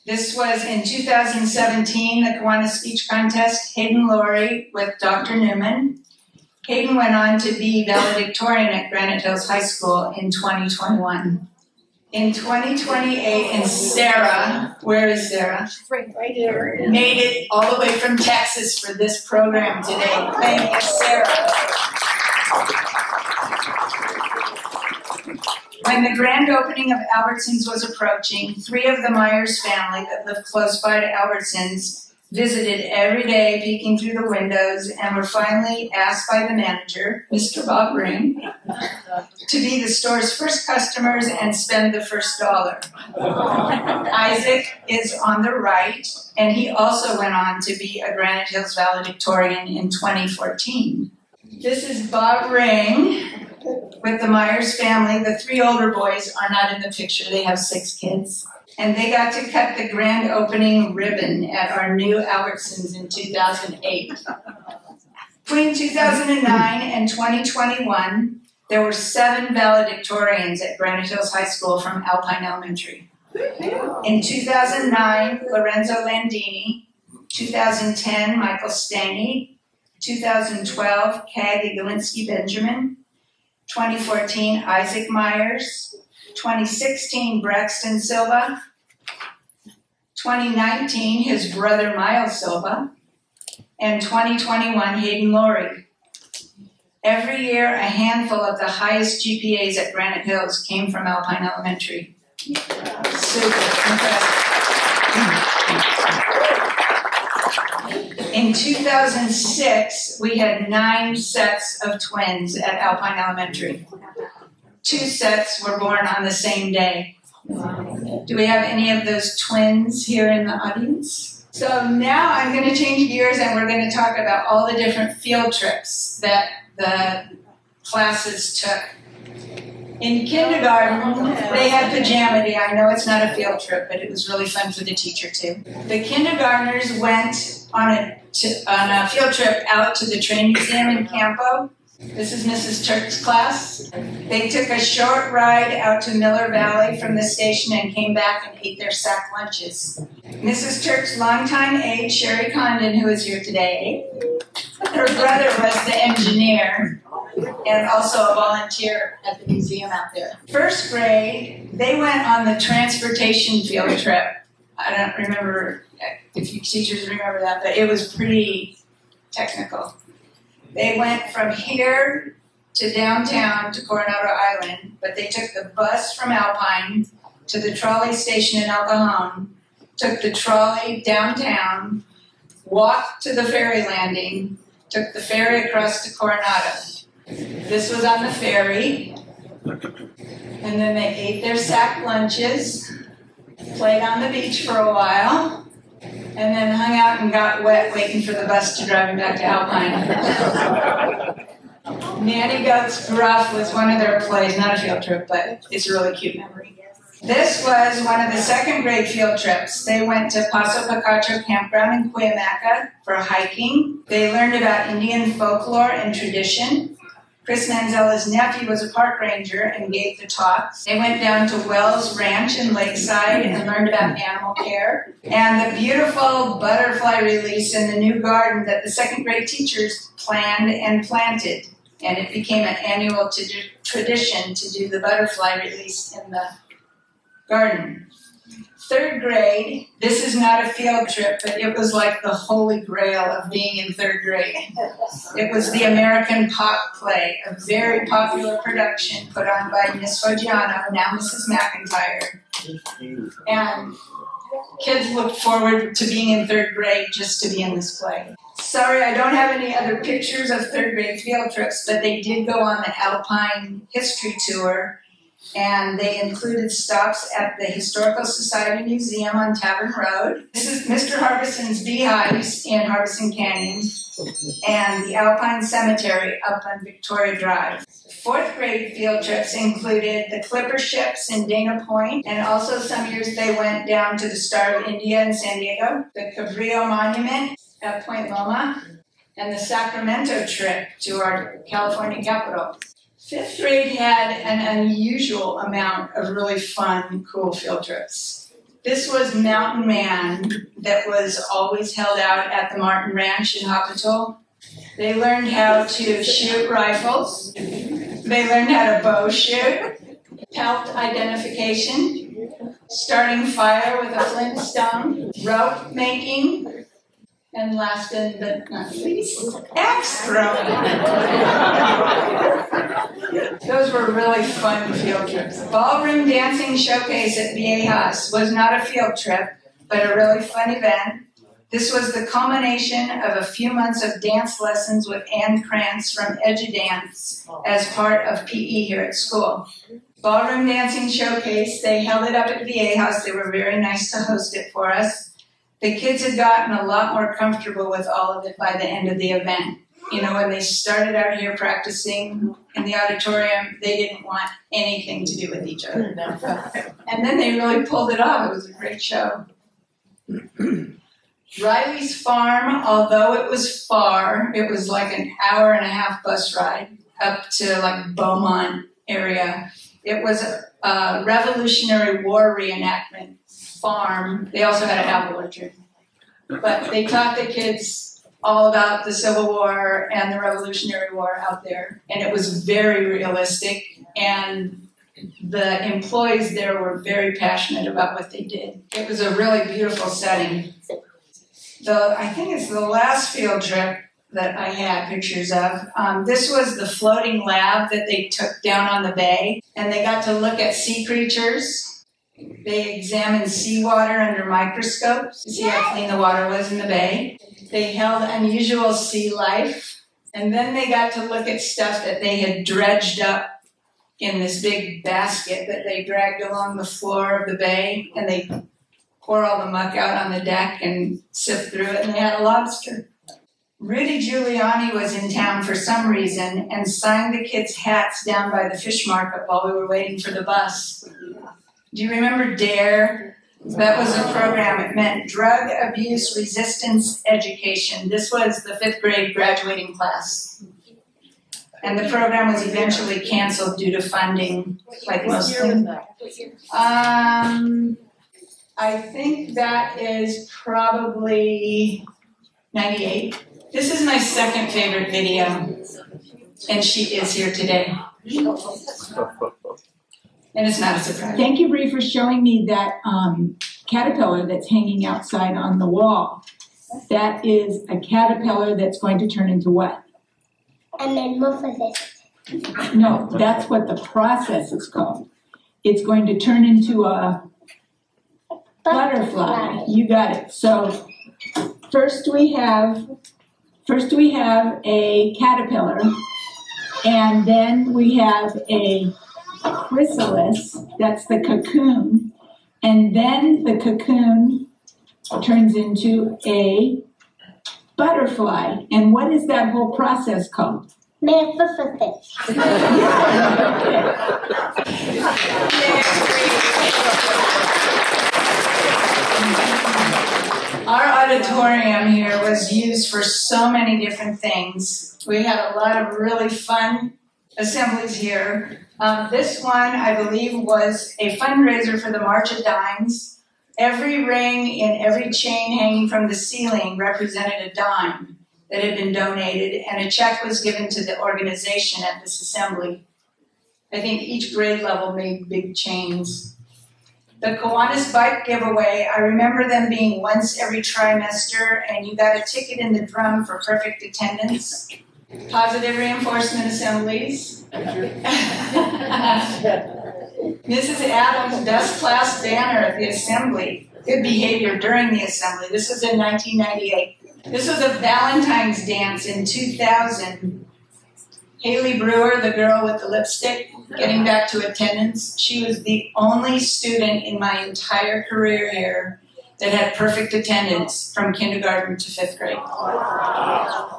This was in 2017, the Kiwanis Speech Contest, Hayden Laurie with Dr. Newman. Hayden went on to be valedictorian at Granite Hills High School in 2021. In 2028, and Sarah, where is Sarah? Right here. Made it all the way from Texas for this program today. Thank you, Sarah. When the grand opening of Albertsons was approaching, 3 of the Myers family that lived close by to Albertsons visited every day, peeking through the windows, and were finally asked by the manager, Mr. Bob Ring, to be the store's first customers and spend the first dollar. Isaac is on the right, and he also went on to be a Granite Hills valedictorian in 2014. This is Bob Ring with the Myers family. The 3 older boys are not in the picture. They have 6 kids. And they got to cut the grand opening ribbon at our new Albertsons in 2008. Between 2009 and 2021, there were 7 valedictorians at Granite Hills High School from Alpine Elementary. In 2009, Lorenzo Landini. 2010, Michael Stangy. 2012, Kagi Galinsky Benjamin. 2014, Isaac Myers. 2016, Braxton Silva. 2019, his brother Miles Silva. And 2021, Hayden Laurie. Every year, a handful of the highest GPAs at Granite Hills came from Alpine Elementary. Super impressive. In 2006, we had 9 sets of twins at Alpine Elementary. 2 sets were born on the same day. Do we have any of those twins here in the audience? So now I'm going to change gears and we're going to talk about all the different field trips that the classes took. In kindergarten, they had pajama day. I know it's not a field trip, but it was really fun for the teacher too. The kindergartners went on a field trip out to the train museum in Campo. This is Mrs. Turk's class. They took a short ride out to Miller Valley from the station and came back and ate their sack lunches. Mrs. Turk's longtime aide, Sherry Condon, who is here today, her brother was the engineer and also a volunteer at the museum out there. First grade, they went on the transportation field trip. I don't remember if you teachers remember that, but it was pretty technical. They went from here to downtown to Coronado Island, but they took the bus from Alpine to the trolley station in El Cajon, took the trolley downtown, walked to the ferry landing, took the ferry across to Coronado. This was on the ferry, and then they ate their sack lunches, played on the beach for a while, and then hung out and got wet waiting for the bus to drive them back to Alpine. Nanny Goat's Gruff was one of their plays, not a field trip, but it's a really cute memory. This was one of the second grade field trips. They went to Paso Picacho Campground in Cuyamaca for hiking. They learned about Indian folklore and tradition. Chris Manzella's nephew was a park ranger and gave the talks. They went down to Wells Ranch in Lakeside and learned about animal care. And the beautiful butterfly release in the new garden that the second grade teachers planned and planted. And it became an annual tradition to do the butterfly release in the garden. Third grade, this is not a field trip, but it was like the holy grail of being in third grade. It was the American Pop play, a very popular production put on by Miss Foggiano, now Mrs. McIntyre. And kids looked forward to being in third grade just to be in this play. Sorry, I don't have any other pictures of third grade field trips, but they did go on the Alpine history tour. And they included stops at the Historical Society Museum on Tavern Road. This is Mr. Harbison's Beehives in Harbison Canyon, and the Alpine Cemetery up on Victoria Drive. Fourth grade field trips included the Clipper ships in Dana Point, and also some years they went down to the Star of India in San Diego, the Cabrillo Monument at Point Loma, and the Sacramento trip to our California capital. Fifth grade had an unusual amount of really fun, cool field trips. This was Mountain Man that was always held out at the Martin Ranch in Hoppital. They learned how to shoot rifles. They learned how to bow shoot, pelt identification, starting fire with a flint stone, rope making, and last but not least, axe throwing. Those were really fun field trips. Ballroom dancing showcase at Viejas was not a field trip, but a really fun event. This was the culmination of a few months of dance lessons with Ann Krantz from Edudance as part of PE here at school. Ballroom dancing showcase, they held it up at Viejas. They were very nice to host it for us. The kids had gotten a lot more comfortable with all of it by the end of the event. You know, when they started out here practicing in the auditorium, they didn't want anything to do with each other. And then they really pulled it off. It was a great show. Riley's Farm, although it was far, it was like an hour and a half bus ride up to like Beaumont area. It was a Revolutionary War reenactment farm. They also had an apple orchard. But they taught the kids all about the Civil War and the Revolutionary War out there. And it was very realistic. And the employees there were very passionate about what they did. It was a really beautiful setting. I think it's the last field trip that I had pictures of. This was the floating lab that they took down on the bay, and they got to look at sea creatures. They examined seawater under microscopes to see how clean the water was in the bay. They held unusual sea life, and then they got to look at stuff that they had dredged up in this big basket that they dragged along the floor of the bay, and they pour all the muck out on the deck and sift through it, and they had a lobster. Rudy Giuliani was in town for some reason and signed the kids' hats down by the fish market while we were waiting for the bus. Do you remember DARE? That was a program. It meant Drug Abuse Resistance Education. This was the 5th grade graduating class. And the program was eventually canceled due to funding, like most things. I think that is probably 98. This is my second favorite video, and she is here today. And it's not a surprise. Thank you, Bree, for showing me that caterpillar that's hanging outside on the wall. That is a caterpillar that's going to turn into what? A metamorphosis. No, that's what the process is called. It's going to turn into a butterfly. You got it. So first we have a caterpillar, and then we have a chrysalis, that's the cocoon, and then the cocoon turns into a butterfly. And what is that whole process called? Metamorphosis. Our auditorium here was used for so many different things. We had a lot of really fun assemblies here. This one, I believe, was a fundraiser for the March of Dimes. Every ring in every chain hanging from the ceiling represented a dime that had been donated, and a check was given to the organization at this assembly. I think each grade level made big chains. The Kiwanis Bike Giveaway, I remember them being once every trimester, and you got a ticket in the drum for perfect attendance. Positive reinforcement assemblies. Mrs. Adams' best class banner at the assembly. Good behavior during the assembly. This was in 1998. This was a Valentine's dance in 2000. Haley Brewer, the girl with the lipstick, getting back to attendance. She was the only student in my entire career here that had perfect attendance from kindergarten to 5th grade.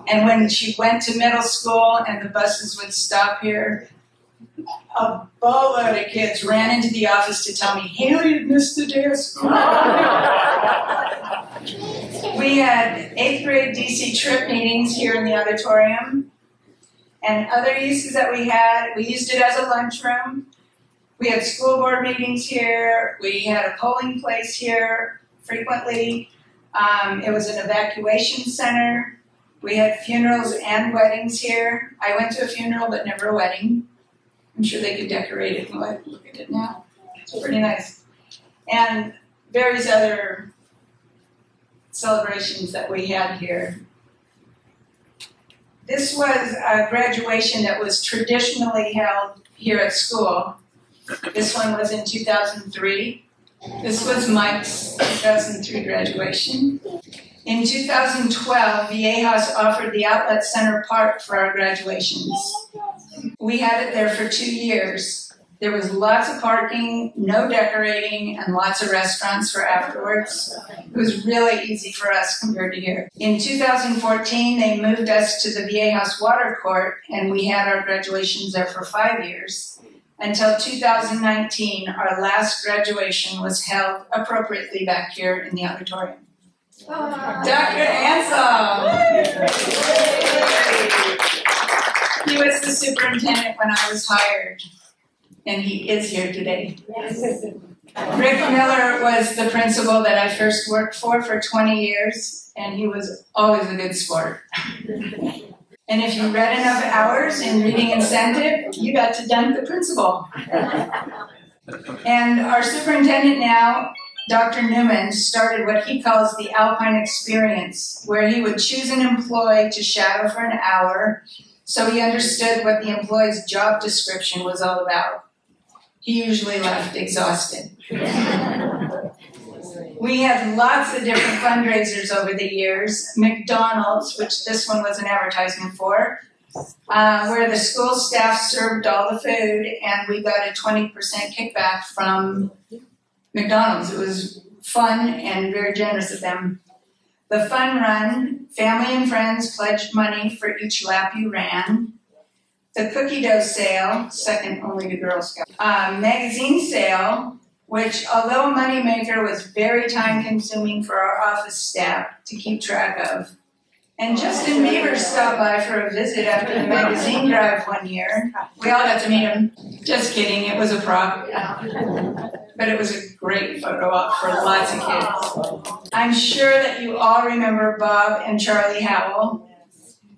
And when she went to middle school and the buses would stop here, a boatload of kids ran into the office to tell me, Haley had missed the day of school. We had 8th grade DC trip meetings here in the auditorium. And other uses that we had, we used it as a lunchroom. We had school board meetings here. We had a polling place here frequently. It was an evacuation center. We had funerals and weddings here. I went to a funeral, but never a wedding. I'm sure they could decorate it and look at it now. It's pretty nice. And various other celebrations that we had here. This was a graduation that was traditionally held here at school. This one was in 2003. This was Mike's 2003 graduation. In 2012, VA House offered the Outlet Center Park for our graduations. We had it there for 2 years. There was lots of parking, no decorating, and lots of restaurants for afterwards. It was really easy for us compared to here. In 2014, they moved us to the VA House Water Court, and we had our graduations there for 5 years. Until 2019, our last graduation was held appropriately back here in the auditorium. Dr. Ansel! He was the superintendent when I was hired. and he is here today. Rick Miller was the principal that I first worked for 20 years, and he was always a good sport. And if you read enough hours in reading incentive, you got to dunk the principal. And our superintendent now, Dr. Newman, started what he calls the Alpine experience, where he would choose an employee to shadow for an hour so he understood what the employee's job description was all about. He usually left exhausted. We had lots of different fundraisers over the years. McDonald's, which this one was an advertisement for, where the school staff served all the food and we got a 20% kickback from McDonald's. It was fun and very generous of them. The fun run, family and friends pledged money for each lap you ran. The cookie dough sale, second only to Girl Scouts. Magazine sale, which, although a moneymaker, was very time-consuming for our office staff to keep track of. And Justin Bieber stopped by for a visit after the magazine drive one year. We all got to meet him. Just kidding, it was a prop. But it was a great photo op for lots of kids. I'm sure that you all remember Bob and Charlie Howell.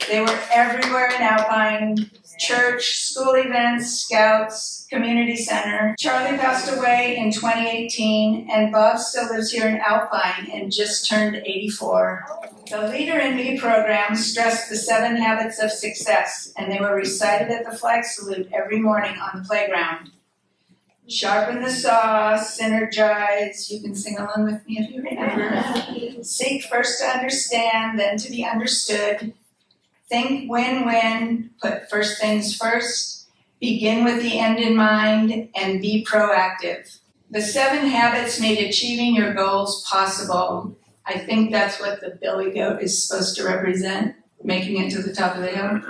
They were everywhere in Alpine. Church, school events, scouts, community center. Charlie passed away in 2018, and Bob still lives here in Alpine and just turned 84. The Leader in Me program stressed the 7 habits of success, and they were recited at the flag salute every morning on the playground. Sharpen the saw, synergize, you can sing along with me if you remember. Seek first to understand, then to be understood. Think win-win, put first things first, begin with the end in mind, and be proactive. The 7 habits made achieving your goals possible. I think that's what the billy goat is supposed to represent, making it to the top of the hill.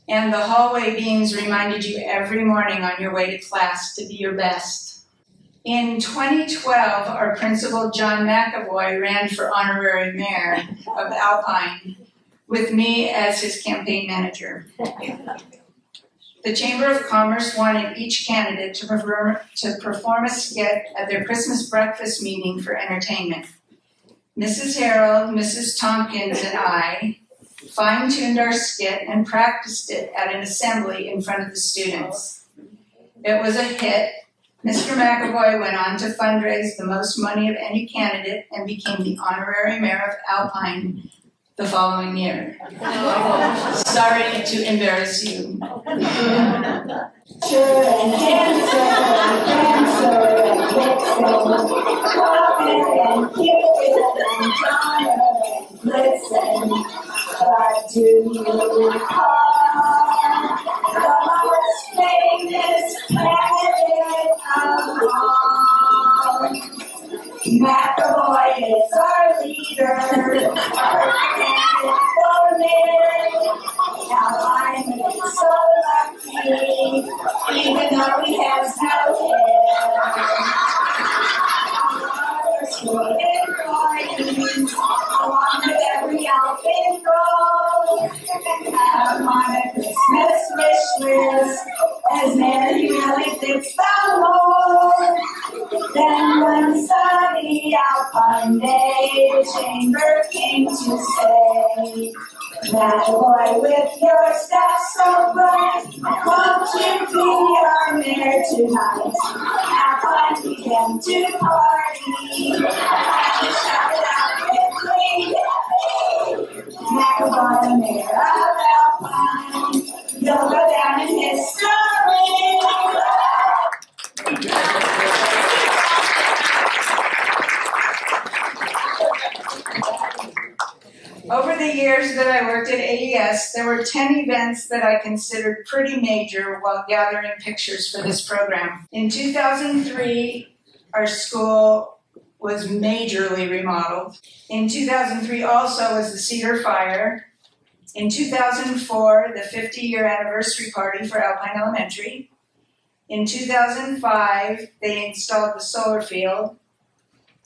And the hallway beams reminded you every morning on your way to class to be your best. In 2012, our principal, John McAvoy, ran for honorary mayor of Alpine, with me as his campaign manager. The Chamber of Commerce wanted each candidate to perform a skit at their Christmas breakfast meeting for entertainment. Mrs. Harold, Mrs. Tompkins, and I fine-tuned our skit and practiced it at an assembly in front of the students. It was a hit. Mr. McAvoy went on to fundraise the most money of any candidate and became the honorary mayor of Alpine the following year. Sorry to embarrass you. Sure and cancer and Cupid and Donna listen, but do you recall the most famous candidate of all? McAvoy is our leader, our candidate for mayor. Now I'm so lucky, even though he has no hair. Our school employees, along with every Alpine goal, have on a Christmas wish list, as Mary really fits the mold. Then one sunny Alpine day, the chamber came to say, McAvoy, with your stuff so bright, won't you be our mayor tonight? Alpine began to party, and shout it out quickly, McAvoy, mayor of Alpine, you'll go down in history. Over the years that I worked at AES, there were 10 events that I considered pretty major while gathering pictures for this program. In 2003, our school was majorly remodeled. In 2003 also was the Cedar Fire. In 2004, the 50-year anniversary party for Alpine Elementary. In 2005, they installed the solar field.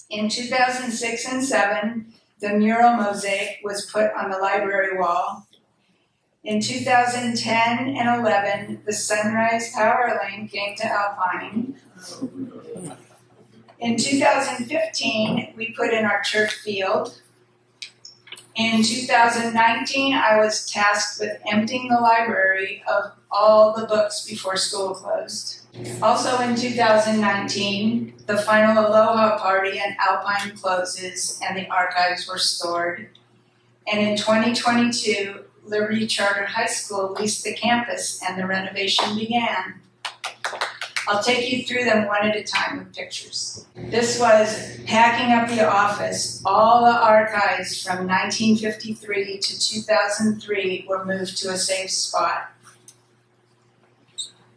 In 2006 and 2007, the mural mosaic was put on the library wall. In 2010 and 11, the Sunrise Power Lane came to Alpine. In 2015, we put in our turf field. In 2019, I was tasked with emptying the library of all the books before school closed. Also in 2019, the final Aloha Party at Alpine closes and the archives were stored. And in 2022, Liberty Charter High School leased the campus and the renovation began. I'll take you through them one at a time with pictures. This was packing up the office. All the archives from 1953 to 2003 were moved to a safe spot.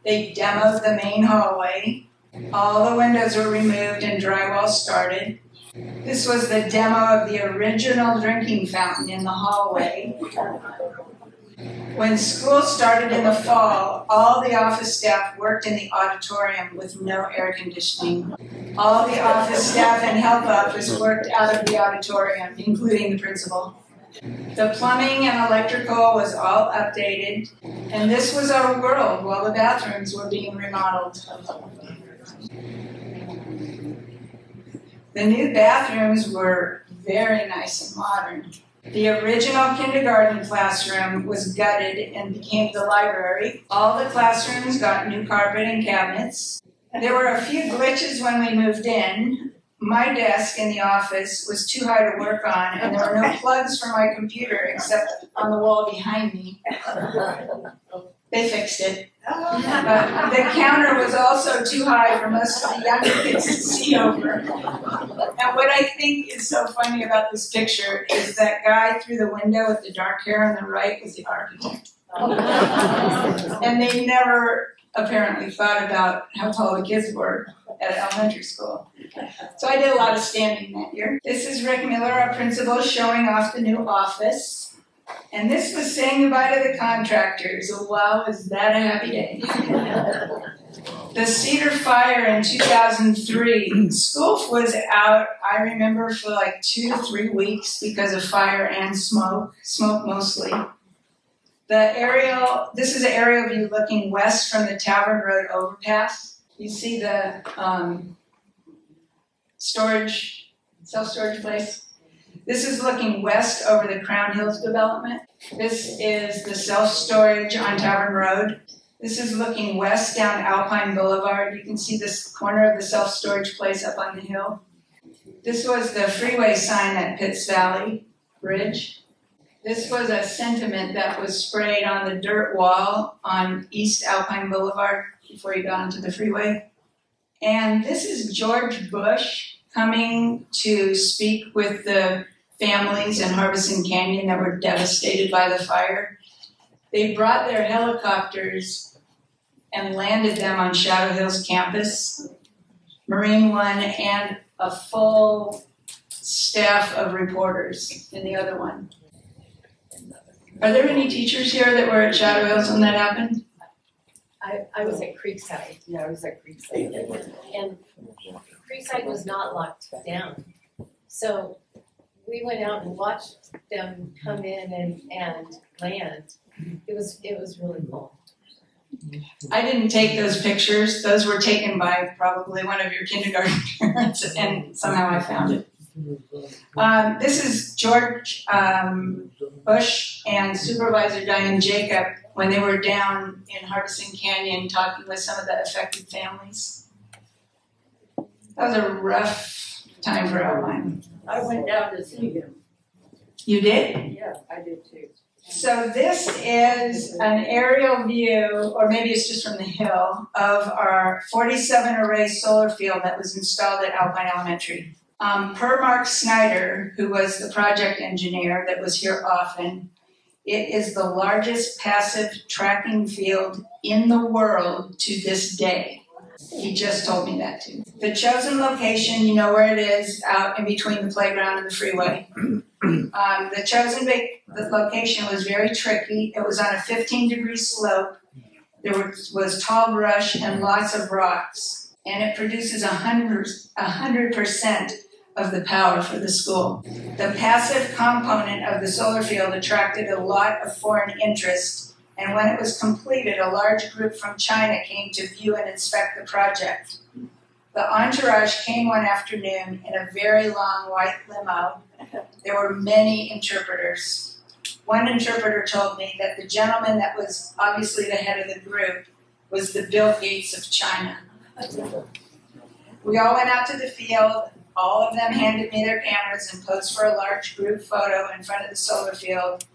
They demoed the main hallway. All the windows were removed and drywall started. This was the demo of the original drinking fountain in the hallway. When school started in the fall, all the office staff worked in the auditorium with no air conditioning. All the office staff and health office worked out of the auditorium, including the principal. The plumbing and electrical was all updated, and this was our world while the bathrooms were being remodeled. The new bathrooms were very nice and modern. The original kindergarten classroom was gutted and became the library. All the classrooms got new carpet and cabinets. There were a few glitches when we moved in. My desk in the office was too high to work on, and there were no plugs for my computer except on the wall behind me. They fixed it. But the counter was also too high for most of the younger kids to see over. And what I think is so funny about this picture is that guy through the window with the dark hair on the right was the architect. And they never apparently thought about how tall the kids were at elementary school. So I did a lot of standing that year. This is Rick Miller, our principal, showing off the new office. And this was saying goodbye to the contractors. Wow, was that a happy day. The Cedar Fire in 2003. School was out, I remember, for like 2 to 3 weeks because of fire and smoke mostly. This is an aerial view looking west from the Tavern Road overpass. You see the self-storage place. This is looking west over the Crown Hills development. This is the self-storage on Tavern Road. This is looking west down Alpine Boulevard. You can see this corner of the self-storage place up on the hill. This was the freeway sign at Pitts Valley Bridge. This was a sentiment that was sprayed on the dirt wall on East Alpine Boulevard before you got onto the freeway. And this is George Bush coming to speak with the families in Harbison Canyon that were devastated by the fire. They brought their helicopters and landed them on Shadow Hills campus, Marine One, and a full staff of reporters in the other one. Are there any teachers here that were at Shadow Hills when that happened? I was at Creekside. Yeah, I was at Creekside. And Creekside was not locked down. So we went out and watched them come in and land. It was really cool. I didn't take those pictures. Those were taken by probably one of your kindergarten parents, and somehow I found it. This is George Bush and Supervisor Diane Jacob when they were down in Harbison Canyon talking with some of the affected families. That was a rough time for Alpine. I went down to see him. You did? Yeah, I did too. So this is an aerial view, or maybe it's just from the hill, of our 47 array solar field that was installed at Alpine Elementary. Per Mark Snyder, who was the project engineer that was here often, it is the largest passive tracking field in the world to this day. He just told me that too. The chosen location, you know where it is, out in between the playground and the freeway. The chosen location was very tricky. It was on a 15-degree slope. There was tall brush and lots of rocks. And it produces 100% of the power for the school. The passive component of the solar field attracted a lot of foreign interest, and when it was completed, a large group from China came to view and inspect the project. The entourage came one afternoon in a very long white limo. There were many interpreters. One interpreter told me that the gentleman that was obviously the head of the group was the Bill Gates of China. We all went out to the field. All of them handed me their cameras and posed for a large group photo in front of the solar field,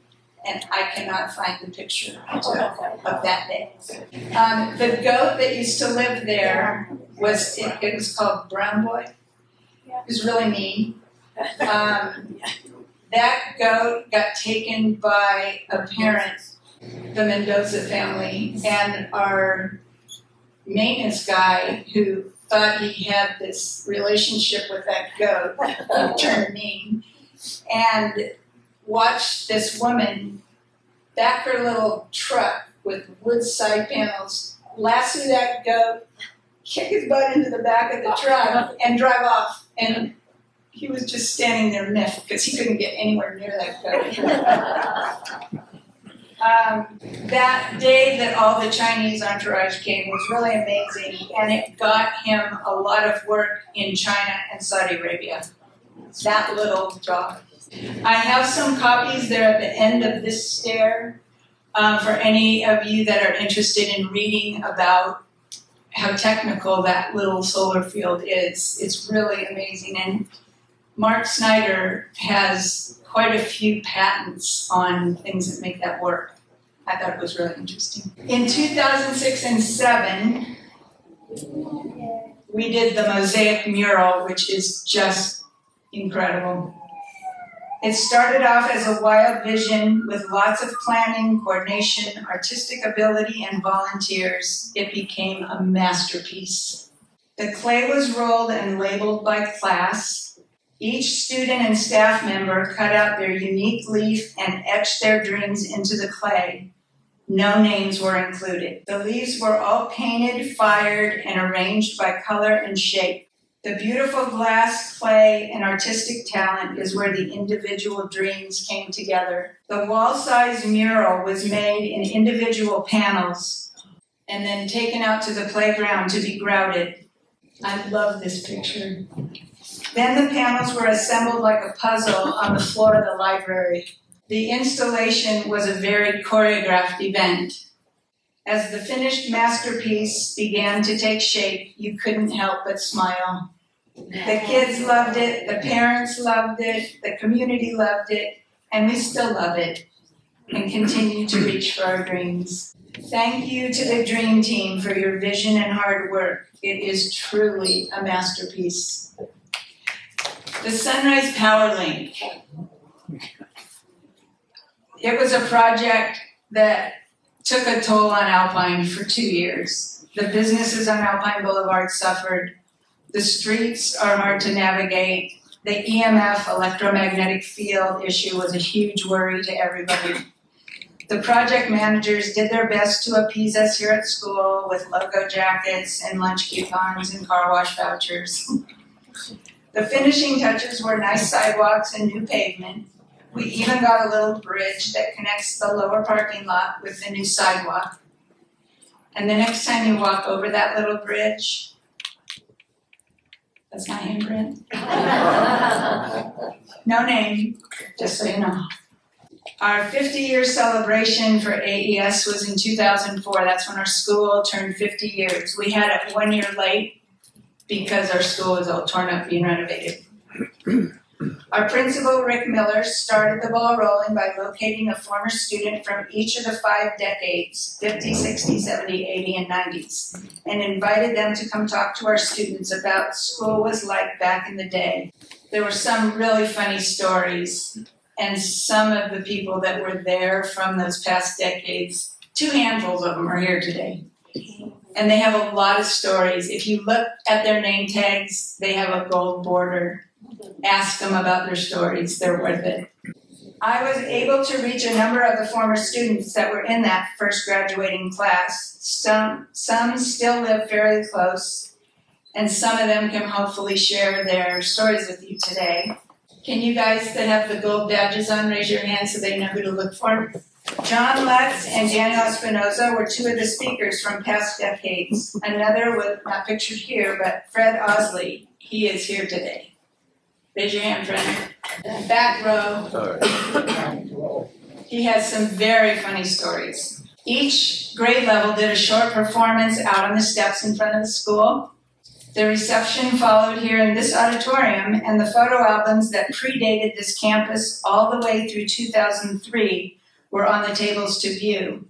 and I cannot find the picture I took of that day. The goat that used to live there was, it was called Brown Boy. It was really mean. That goat got taken by a parent, the Mendoza family, and our maintenance guy who thought he had this relationship with that goat, he turned mean, and watched this woman back her little truck with wood side panels, lasso that goat, kick his butt into the back of the truck, and drive off. And he was just standing there miffed because he couldn't get anywhere near that goat. That day that all the Chinese entourage came was really amazing, and it got him a lot of work in China and Saudi Arabia. That little dog. I have some copies there at the end of this stair for any of you that are interested in reading about how technical that little solar field is. It's really amazing, and Mark Snyder has quite a few patents on things that make that work. I thought it was really interesting. In 2006 and 2007, we did the Mosaic Mural, which is just incredible. It started off as a wild vision with lots of planning, coordination, artistic ability, and volunteers. It became a masterpiece. The clay was rolled and labeled by class. Each student and staff member cut out their unique leaf and etched their dreams into the clay. No names were included. The leaves were all painted, fired, and arranged by color and shape. The beautiful glass, clay, and artistic talent is where the individual dreams came together. The wall-sized mural was made in individual panels and then taken out to the playground to be grouted. I love this picture. Then the panels were assembled like a puzzle on the floor of the library. The installation was a very choreographed event. As the finished masterpiece began to take shape, you couldn't help but smile. The kids loved it, the parents loved it, the community loved it, and we still love it and continue to reach for our dreams. Thank you to the Dream Team for your vision and hard work. It is truly a masterpiece. The Sunrise Power Link. It was a project that took a toll on Alpine for 2 years. The businesses on Alpine Boulevard suffered. The streets are hard to navigate. The EMF, electromagnetic field issue, was a huge worry to everybody. The project managers did their best to appease us here at school with logo jackets and lunch coupons and car wash vouchers. The finishing touches were nice sidewalks and new pavement. We even got a little bridge that connects the lower parking lot with the new sidewalk. And the next time you walk over that little bridge, that's my handprint. No name, just so you know. Our 50-year celebration for AES was in 2004. That's when our school turned 50 years. We had it 1 year late because our school was all torn up being renovated. Our principal, Rick Miller, started the ball rolling by locating a former student from each of the 5 decades, 50, 60, 70, 80, and 90s, and invited them to come talk to our students about what school was like back in the day. There were some really funny stories, and some of the people that were there from those past decades, 2 handfuls of them are here today. And they have a lot of stories. If you look at their name tags, they have a gold border. Ask them about their stories. They're worth it. I was able to reach a number of the former students that were in that first graduating class. Some still live fairly close. and some of them can hopefully share their stories with you today. Can you guys that have the gold badges on raise your hand so they know who to look for? John Lutz and Daniel Espinoza were two of the speakers from past decades. Another was not pictured here, but Fred Osley. He is here today. Raise your hand, Fred. Back row. He has some very funny stories. Each grade level did a short performance out on the steps in front of the school. The reception followed here in this auditorium, and the photo albums that predated this campus all the way through 2003 were on the tables to view.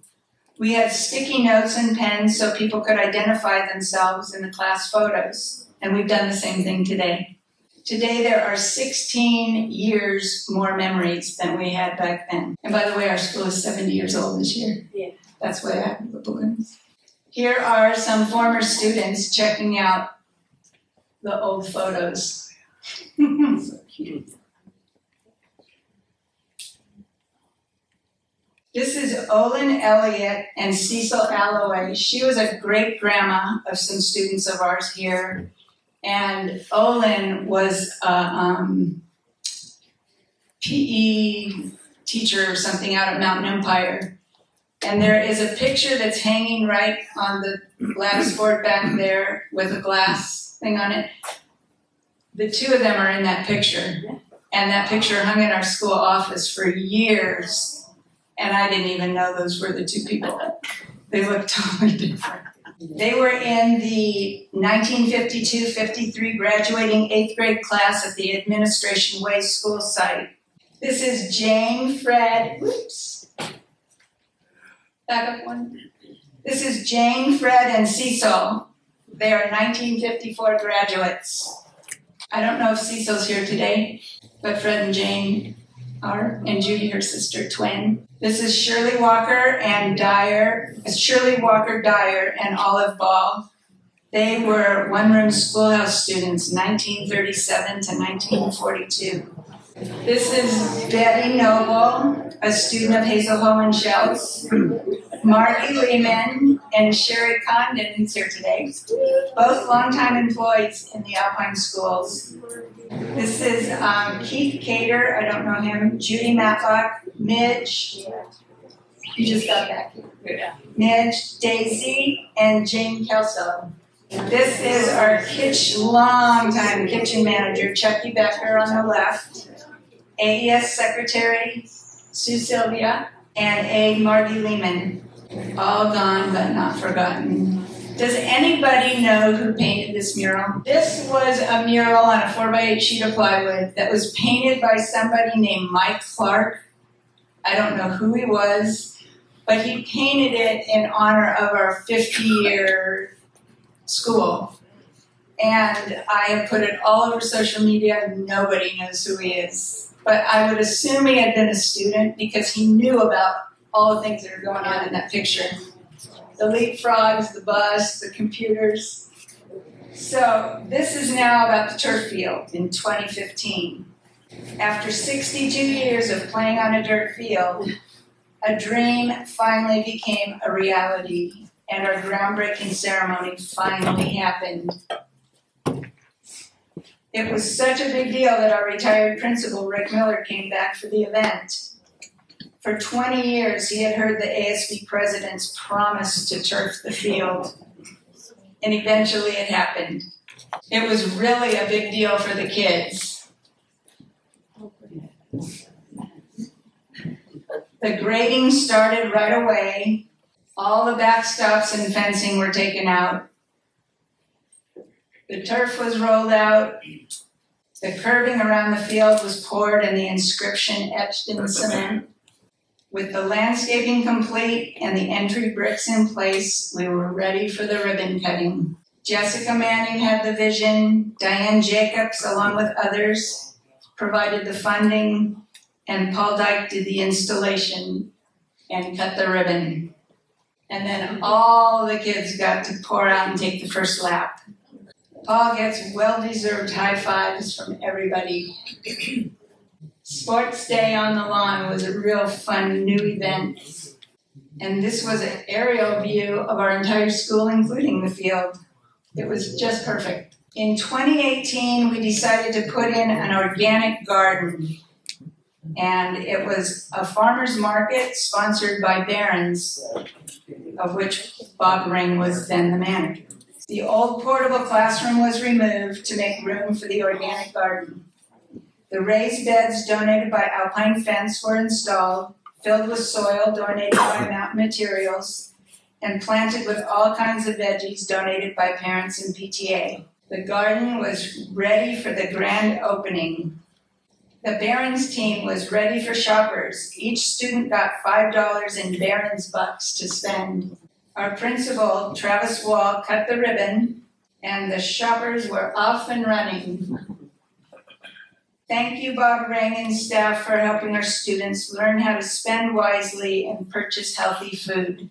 We had sticky notes and pens so people could identify themselves in the class photos, and we've done the same thing today. Today there are 16 years more memories than we had back then. And by the way, our school is 70 years old this year. Yeah. That's why I have the balloons. Here are some former students checking out the old photos. So cute. This is Olin Elliott and Cecil Alloway. She was a great grandma of some students of ours here. And Olin was a PE teacher or something out at Mountain Empire. And there is a picture that's hanging right on the glass board back there with a glass thing on it. The two of them are in that picture. And that picture hung in our school office for years. And I didn't even know those were the two people. They look totally different. They were in the 1952-53 graduating 8th grade class at the Administration Way school site. This is Jane, Fred, back up one. This is Jane, Fred, and Cecil. They are 1954 graduates. I don't know if Cecil's here today, but Fred and Jane are, and Judy, her sister, twin. This is Shirley Walker Dyer, and Olive Ball. They were one-room schoolhouse students, 1937 to 1942. This is Betty Noble, a student of Hazel Hole and Shells. Marty Lehman and Sherry Condon, who's here today, both longtime employees in the Alpine schools. This is Keith Cater, I don't know him, Judy Matlock, Midge, you just got back here. Midge, Daisy, and Jane Kelso. This is our longtime kitchen manager, Chucky Becker on the left, AES secretary, Sue Sylvia, and A. Marty Lehman. All gone but not forgotten. Does anybody know who painted this mural? This was a mural on a 4x8 sheet of plywood that was painted by somebody named Mike Clark. I don't know who he was, but he painted it in honor of our 50-year school. And I have put it all over social media. Nobody knows who he is. But I would assume he had been a student because he knew about all the things that are going on in that picture. The leapfrogs, the bus, the computers. So this is now about the turf field in 2015. After 62 years of playing on a dirt field, a dream finally became a reality, and our groundbreaking ceremony finally happened. It was such a big deal that our retired principal, Rick Miller, came back for the event. For 20 years, he had heard the ASB president's promise to turf the field, and eventually it happened. It was really a big deal for the kids. The grading started right away. All the backstops and fencing were taken out. The turf was rolled out. The curbing around the field was poured and the inscription etched in the cement. With the landscaping complete and the entry bricks in place, we were ready for the ribbon cutting. Jessica Manning had the vision. Diane Jacobs, along with others, provided the funding, and Paul Dyke did the installation and cut the ribbon. And then all the kids got to pour out and take the first lap. Paul gets well-deserved high fives from everybody. Sports Day on the Lawn was a real fun new event. And this was an aerial view of our entire school, including the field. It was just perfect. In 2018, we decided to put in an organic garden. And it was a farmer's market sponsored by Barron's, of which Bob Ring was then the manager. The old portable classroom was removed to make room for the organic garden. The raised beds donated by Alpine Fence were installed, filled with soil donated by Mountain Materials, and planted with all kinds of veggies donated by parents and PTA. The garden was ready for the grand opening. The Barron's team was ready for shoppers. Each student got $5 in Barron's bucks to spend. Our principal, Travis Wall, cut the ribbon, and the shoppers were off and running. Thank you, Bob Ring and staff, for helping our students learn how to spend wisely and purchase healthy food.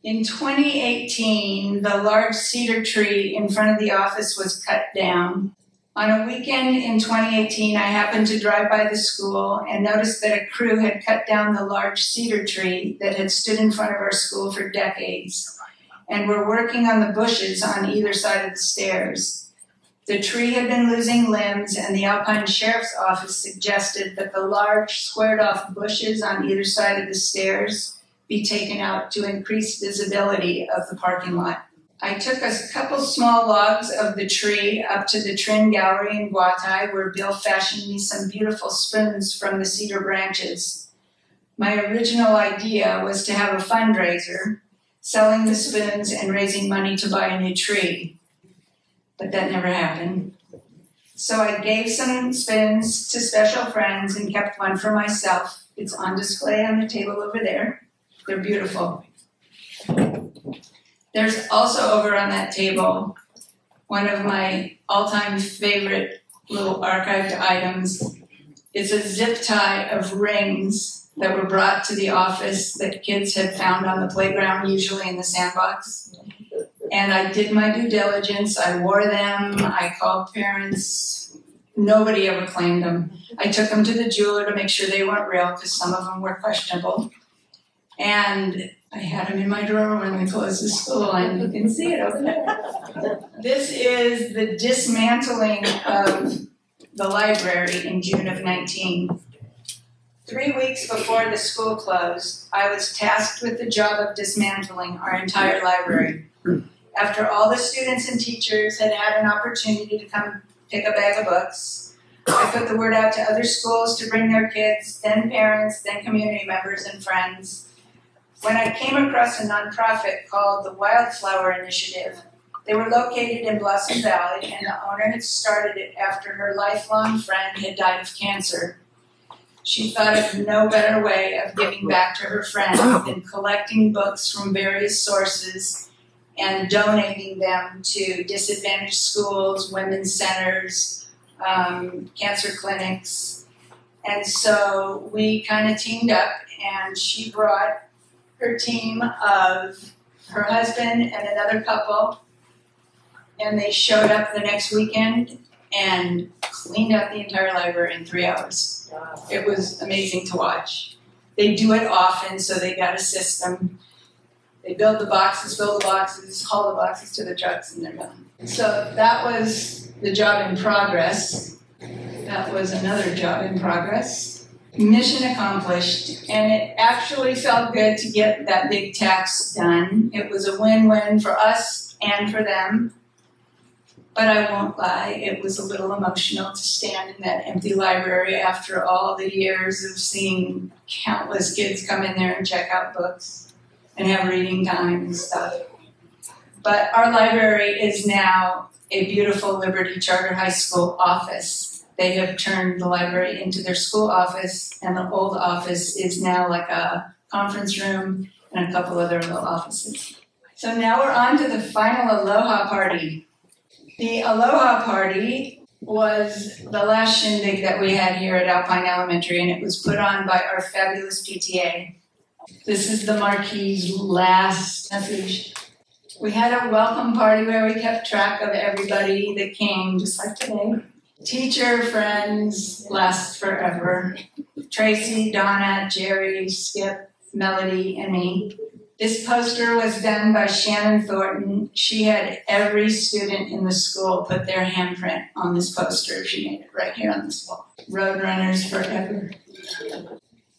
In 2018, the large cedar tree in front of the office was cut down. On a weekend in 2018, I happened to drive by the school and noticed that a crew had cut down the large cedar tree that had stood in front of our school for decades and were working on the bushes on either side of the stairs. The tree had been losing limbs, and the Alpine Sheriff's Office suggested that the large squared-off bushes on either side of the stairs be taken out to increase visibility of the parking lot. I took a couple small logs of the tree up to the Trin Gallery in Guatai, where Bill fashioned me some beautiful spoons from the cedar branches. My original idea was to have a fundraiser, selling the spoons and raising money to buy a new tree. But that never happened. So I gave some spoons to special friends and kept one for myself. It's on display on the table over there. They're beautiful. There's also over on that table one of my all-time favorite little archived items. It's a zip tie of rings that were brought to the office that kids had found on the playground, usually in the sandbox. And I did my due diligence. I wore them. I called parents. Nobody ever claimed them. I took them to the jeweler to make sure they weren't real, because some of them were questionable. And I had them in my drawer when we closed the school, and you can see it over there. This is the dismantling of the library in June of 19. 3 weeks before the school closed, I was tasked with the job of dismantling our entire library. After all the students and teachers had had an opportunity to come pick a bag of books, I put the word out to other schools to bring their kids, then parents, then community members and friends. When I came across a nonprofit called the Wildflower Initiative, they were located in Blossom Valley, and the owner had started it after her lifelong friend had died of cancer. She thought of no better way of giving back to her friend than collecting books from various sources and donating them to disadvantaged schools, women's centers, cancer clinics. And so we kind of teamed up, and she brought her team of her husband and another couple, and they showed up the next weekend and cleaned up the entire library in 3 hours. It was amazing to watch. They do it often, so they got a system. They build the boxes, fill the boxes, haul the boxes to the trucks, and they're done. So that was the job in progress. That was another job in progress. Mission accomplished, and it actually felt good to get that big tax done. It was a win-win for us and for them. But I won't lie, it was a little emotional to stand in that empty library after all the years of seeing countless kids come in there and check out books and have reading time and stuff. But our library is now a beautiful Liberty Charter High School office. They have turned the library into their school office, and the old office is now like a conference room and a couple other little offices. So now we're on to the final Aloha Party. The Aloha Party was the last shindig that we had here at Alpine Elementary, and it was put on by our fabulous PTA. This is the Marquis's last message. We had a welcome party where we kept track of everybody that came, just like today. Teacher friends last forever. Tracy, Donna, Jerry, Skip, Melody, and me. This poster was done by Shannon Thornton. She had every student in the school put their handprint on this poster. She made it right here on this wall. Roadrunners forever.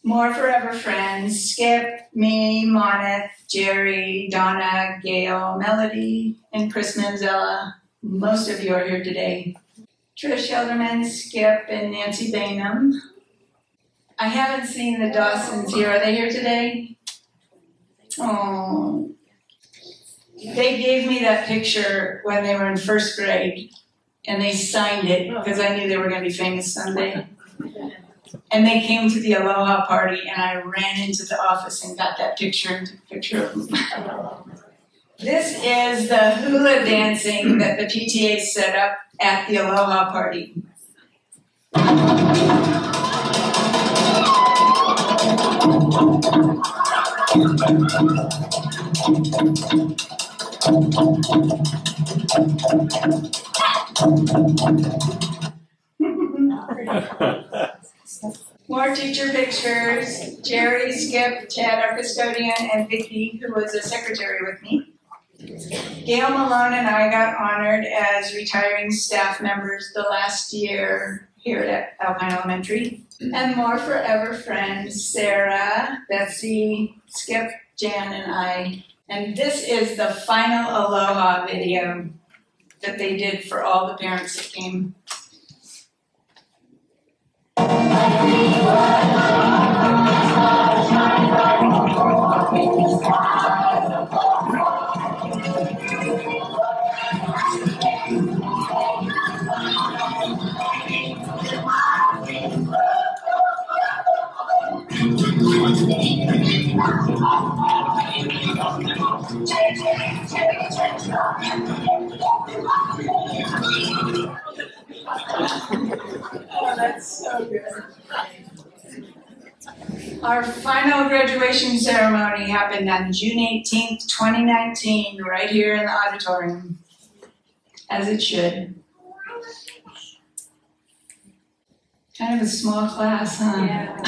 More forever friends. Skip, me, Moneth, Jerry, Donna, Gail, Melody, and Chris Manzella. Most of you are here today. Trish Hilderman, Skip, and Nancy Bainham. I haven't seen the Dawsons here. Are they here today? Oh. They gave me that picture when they were in first grade, and they signed it because I knew they were going to be famous someday. And they came to the Aloha party, and I ran into the office and got that picture and took a picture of them. This is the hula dancing that the PTA set up at the Aloha party. More teacher pictures. Jerry, Skip, Chad, our custodian, and Vicki, who was a secretary with me. Gail Malone and I got honored as retiring staff members the last year here at Alpine Elementary. And more forever friends, Sarah, Betsy, Skip, Jan, and I. And this is the final Aloha video that they did for all the parents that came. Oh, that's so good. Our final graduation ceremony happened on June 18th, 2019, right here in the auditorium, as it should. Kind of a small class, huh? Yeah.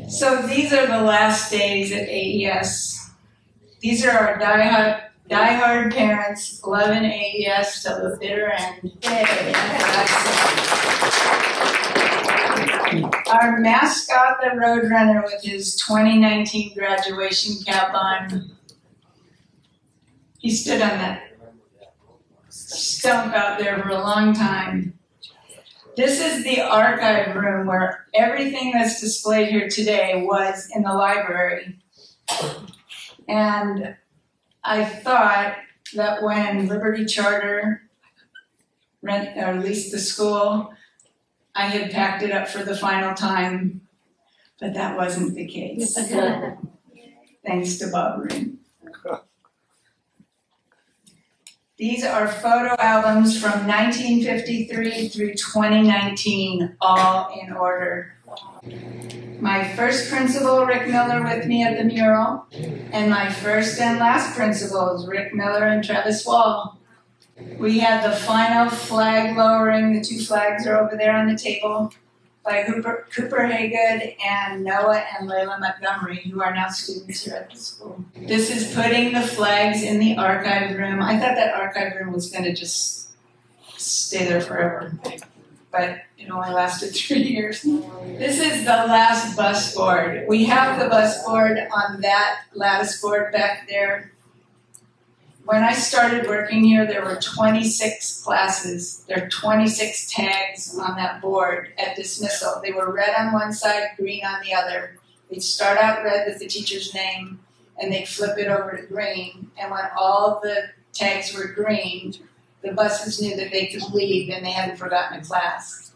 So these are the last days at AES. These are our diehard parents loving AES till the bitter end. Our mascot, the Roadrunner, with his 2019 graduation cap on. He stood on that stump out there for a long time. This is the archive room where everything that's displayed here today was in the library. And I thought that when Liberty Charter leased the school, I had packed it up for the final time, but that wasn't the case. Thanks to Bob Green. These are photo albums from 1953 through 2019, all in order. My first principal, Rick Miller, with me at the mural, and my first and last principals, Rick Miller and Travis Wall. We had the final flag lowering. The two flags are over there on the table by Cooper Haygood and Noah and Layla Montgomery, who are now students here at the school. This is putting the flags in the archive room. I thought that archive room was going to just stay there forever, but it only lasted 3 years. This is the last bus board. We have the bus board on that lattice board back there. When I started working here, there were 26 classes. There are 26 tags on that board at dismissal. They were red on one side, green on the other. They'd start out red with the teacher's name, and they'd flip it over to green. And when all the tags were green, the buses knew that they could leave and they hadn't forgotten a class.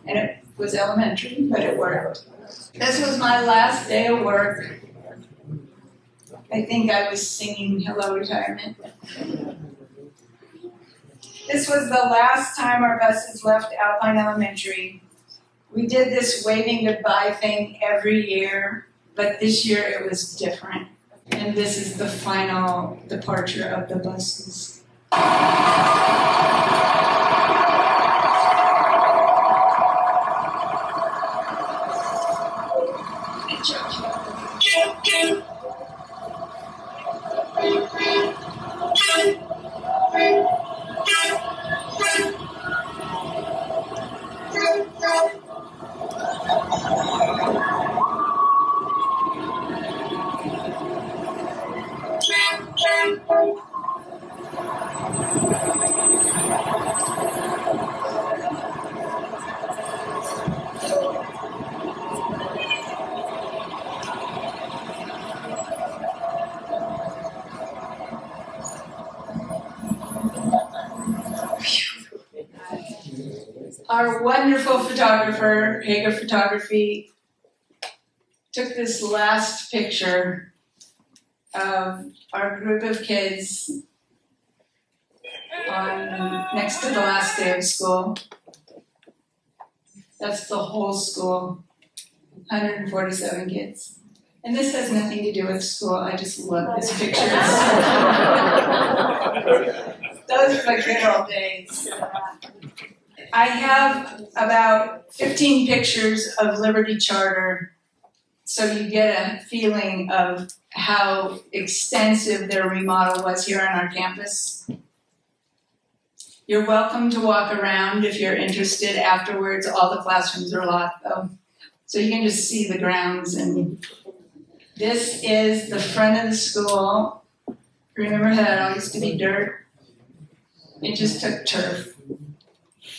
And it was elementary, but it worked. This was my last day of work. I think I was singing Hello Retirement. This was the last time our buses left Alpine Elementary. We did this waving goodbye thing every year, but this year it was different. And this is the final departure of the buses. Our wonderful photographer, Hager Photography, took this last picture of our group of kids next to the last day of school. That's the whole school, 147 kids. And this has nothing to do with school, I just love this picture. Those are my good old days. I have about 15 pictures of Liberty Charter, so you get a feeling of how extensive their remodel was here on our campus. You're welcome to walk around if you're interested afterwards. All the classrooms are locked though, so you can just see the grounds. And this is the front of the school. Remember how it all used to be dirt? It just took turf.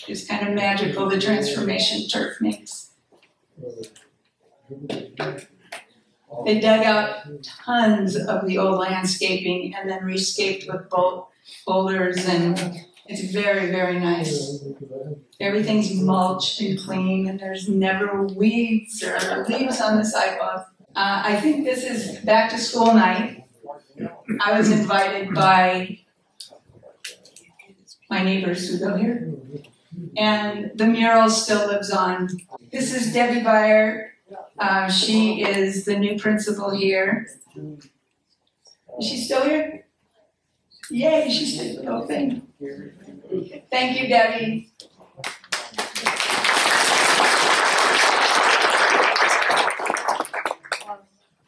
It's kind of magical, the transformation turf makes. They dug out tons of the old landscaping and then rescaped with boulders, and it's very, very nice. Everything's mulched and clean, and there's never weeds or leaves on the sidewalk. I think this is back to school night. I was invited by my neighbors who go here, and the mural still lives on. This is Debbie Beyer. She is the new principal here. Is she still here? Yay, she's still the whole thing. Thank you, Debbie.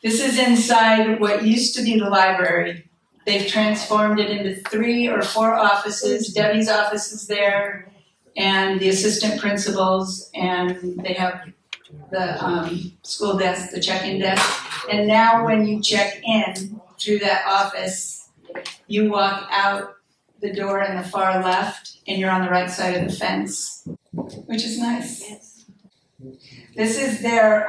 This is inside what used to be the library. They've transformed it into 3 or 4 offices. Debbie's office is there, and the assistant principals, and they have the school desk, the check-in desk. And now when you check in through that office, you walk out the door in the far left, and you're on the right side of the fence, which is nice. This is their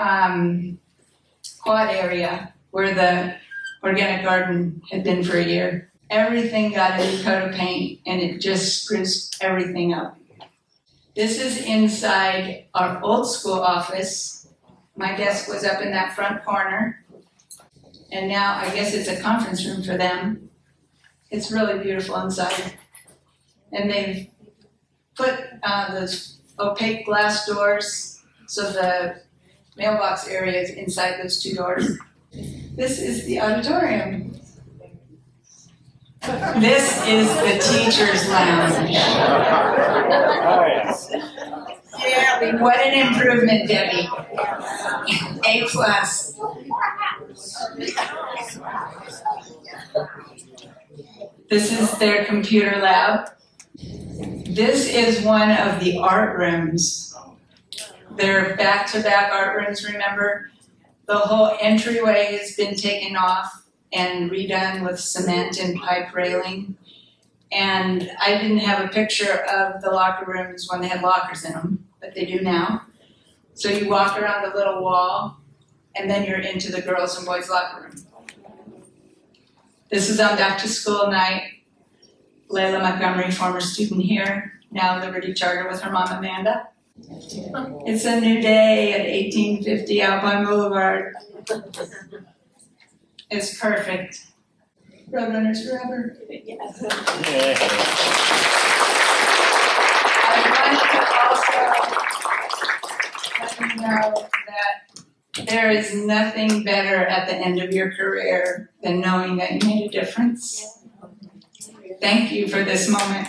quad area where the organic garden had been for a year. Everything got a new coat of paint, and it just spruced everything up. This is inside our old school office. My desk was up in that front corner, and now I guess it's a conference room for them. It's really beautiful inside. And they've put those opaque glass doors, so the mailbox area is inside those 2 doors. This is the auditorium. This is the teacher's lounge. Yeah, what an improvement, Debbie. A+. This is their computer lab. This is one of the art rooms. They're back-to-back art rooms, remember? The whole entryway has been taken off and redone with cement and pipe railing. And I didn't have a picture of the locker rooms when they had lockers in them, but they do now. So you walk around a little wall, and then you're into the girls' and boys' locker room. This is on back to school night. Layla Montgomery, former student here, now Liberty Charter with her mom Amanda. It's a new day at 1850 Alpine Boulevard. It's perfect. Roadrunners forever. Yes. I wanted to also let you know that there is nothing better at the end of your career than knowing that you made a difference. Thank you for this moment.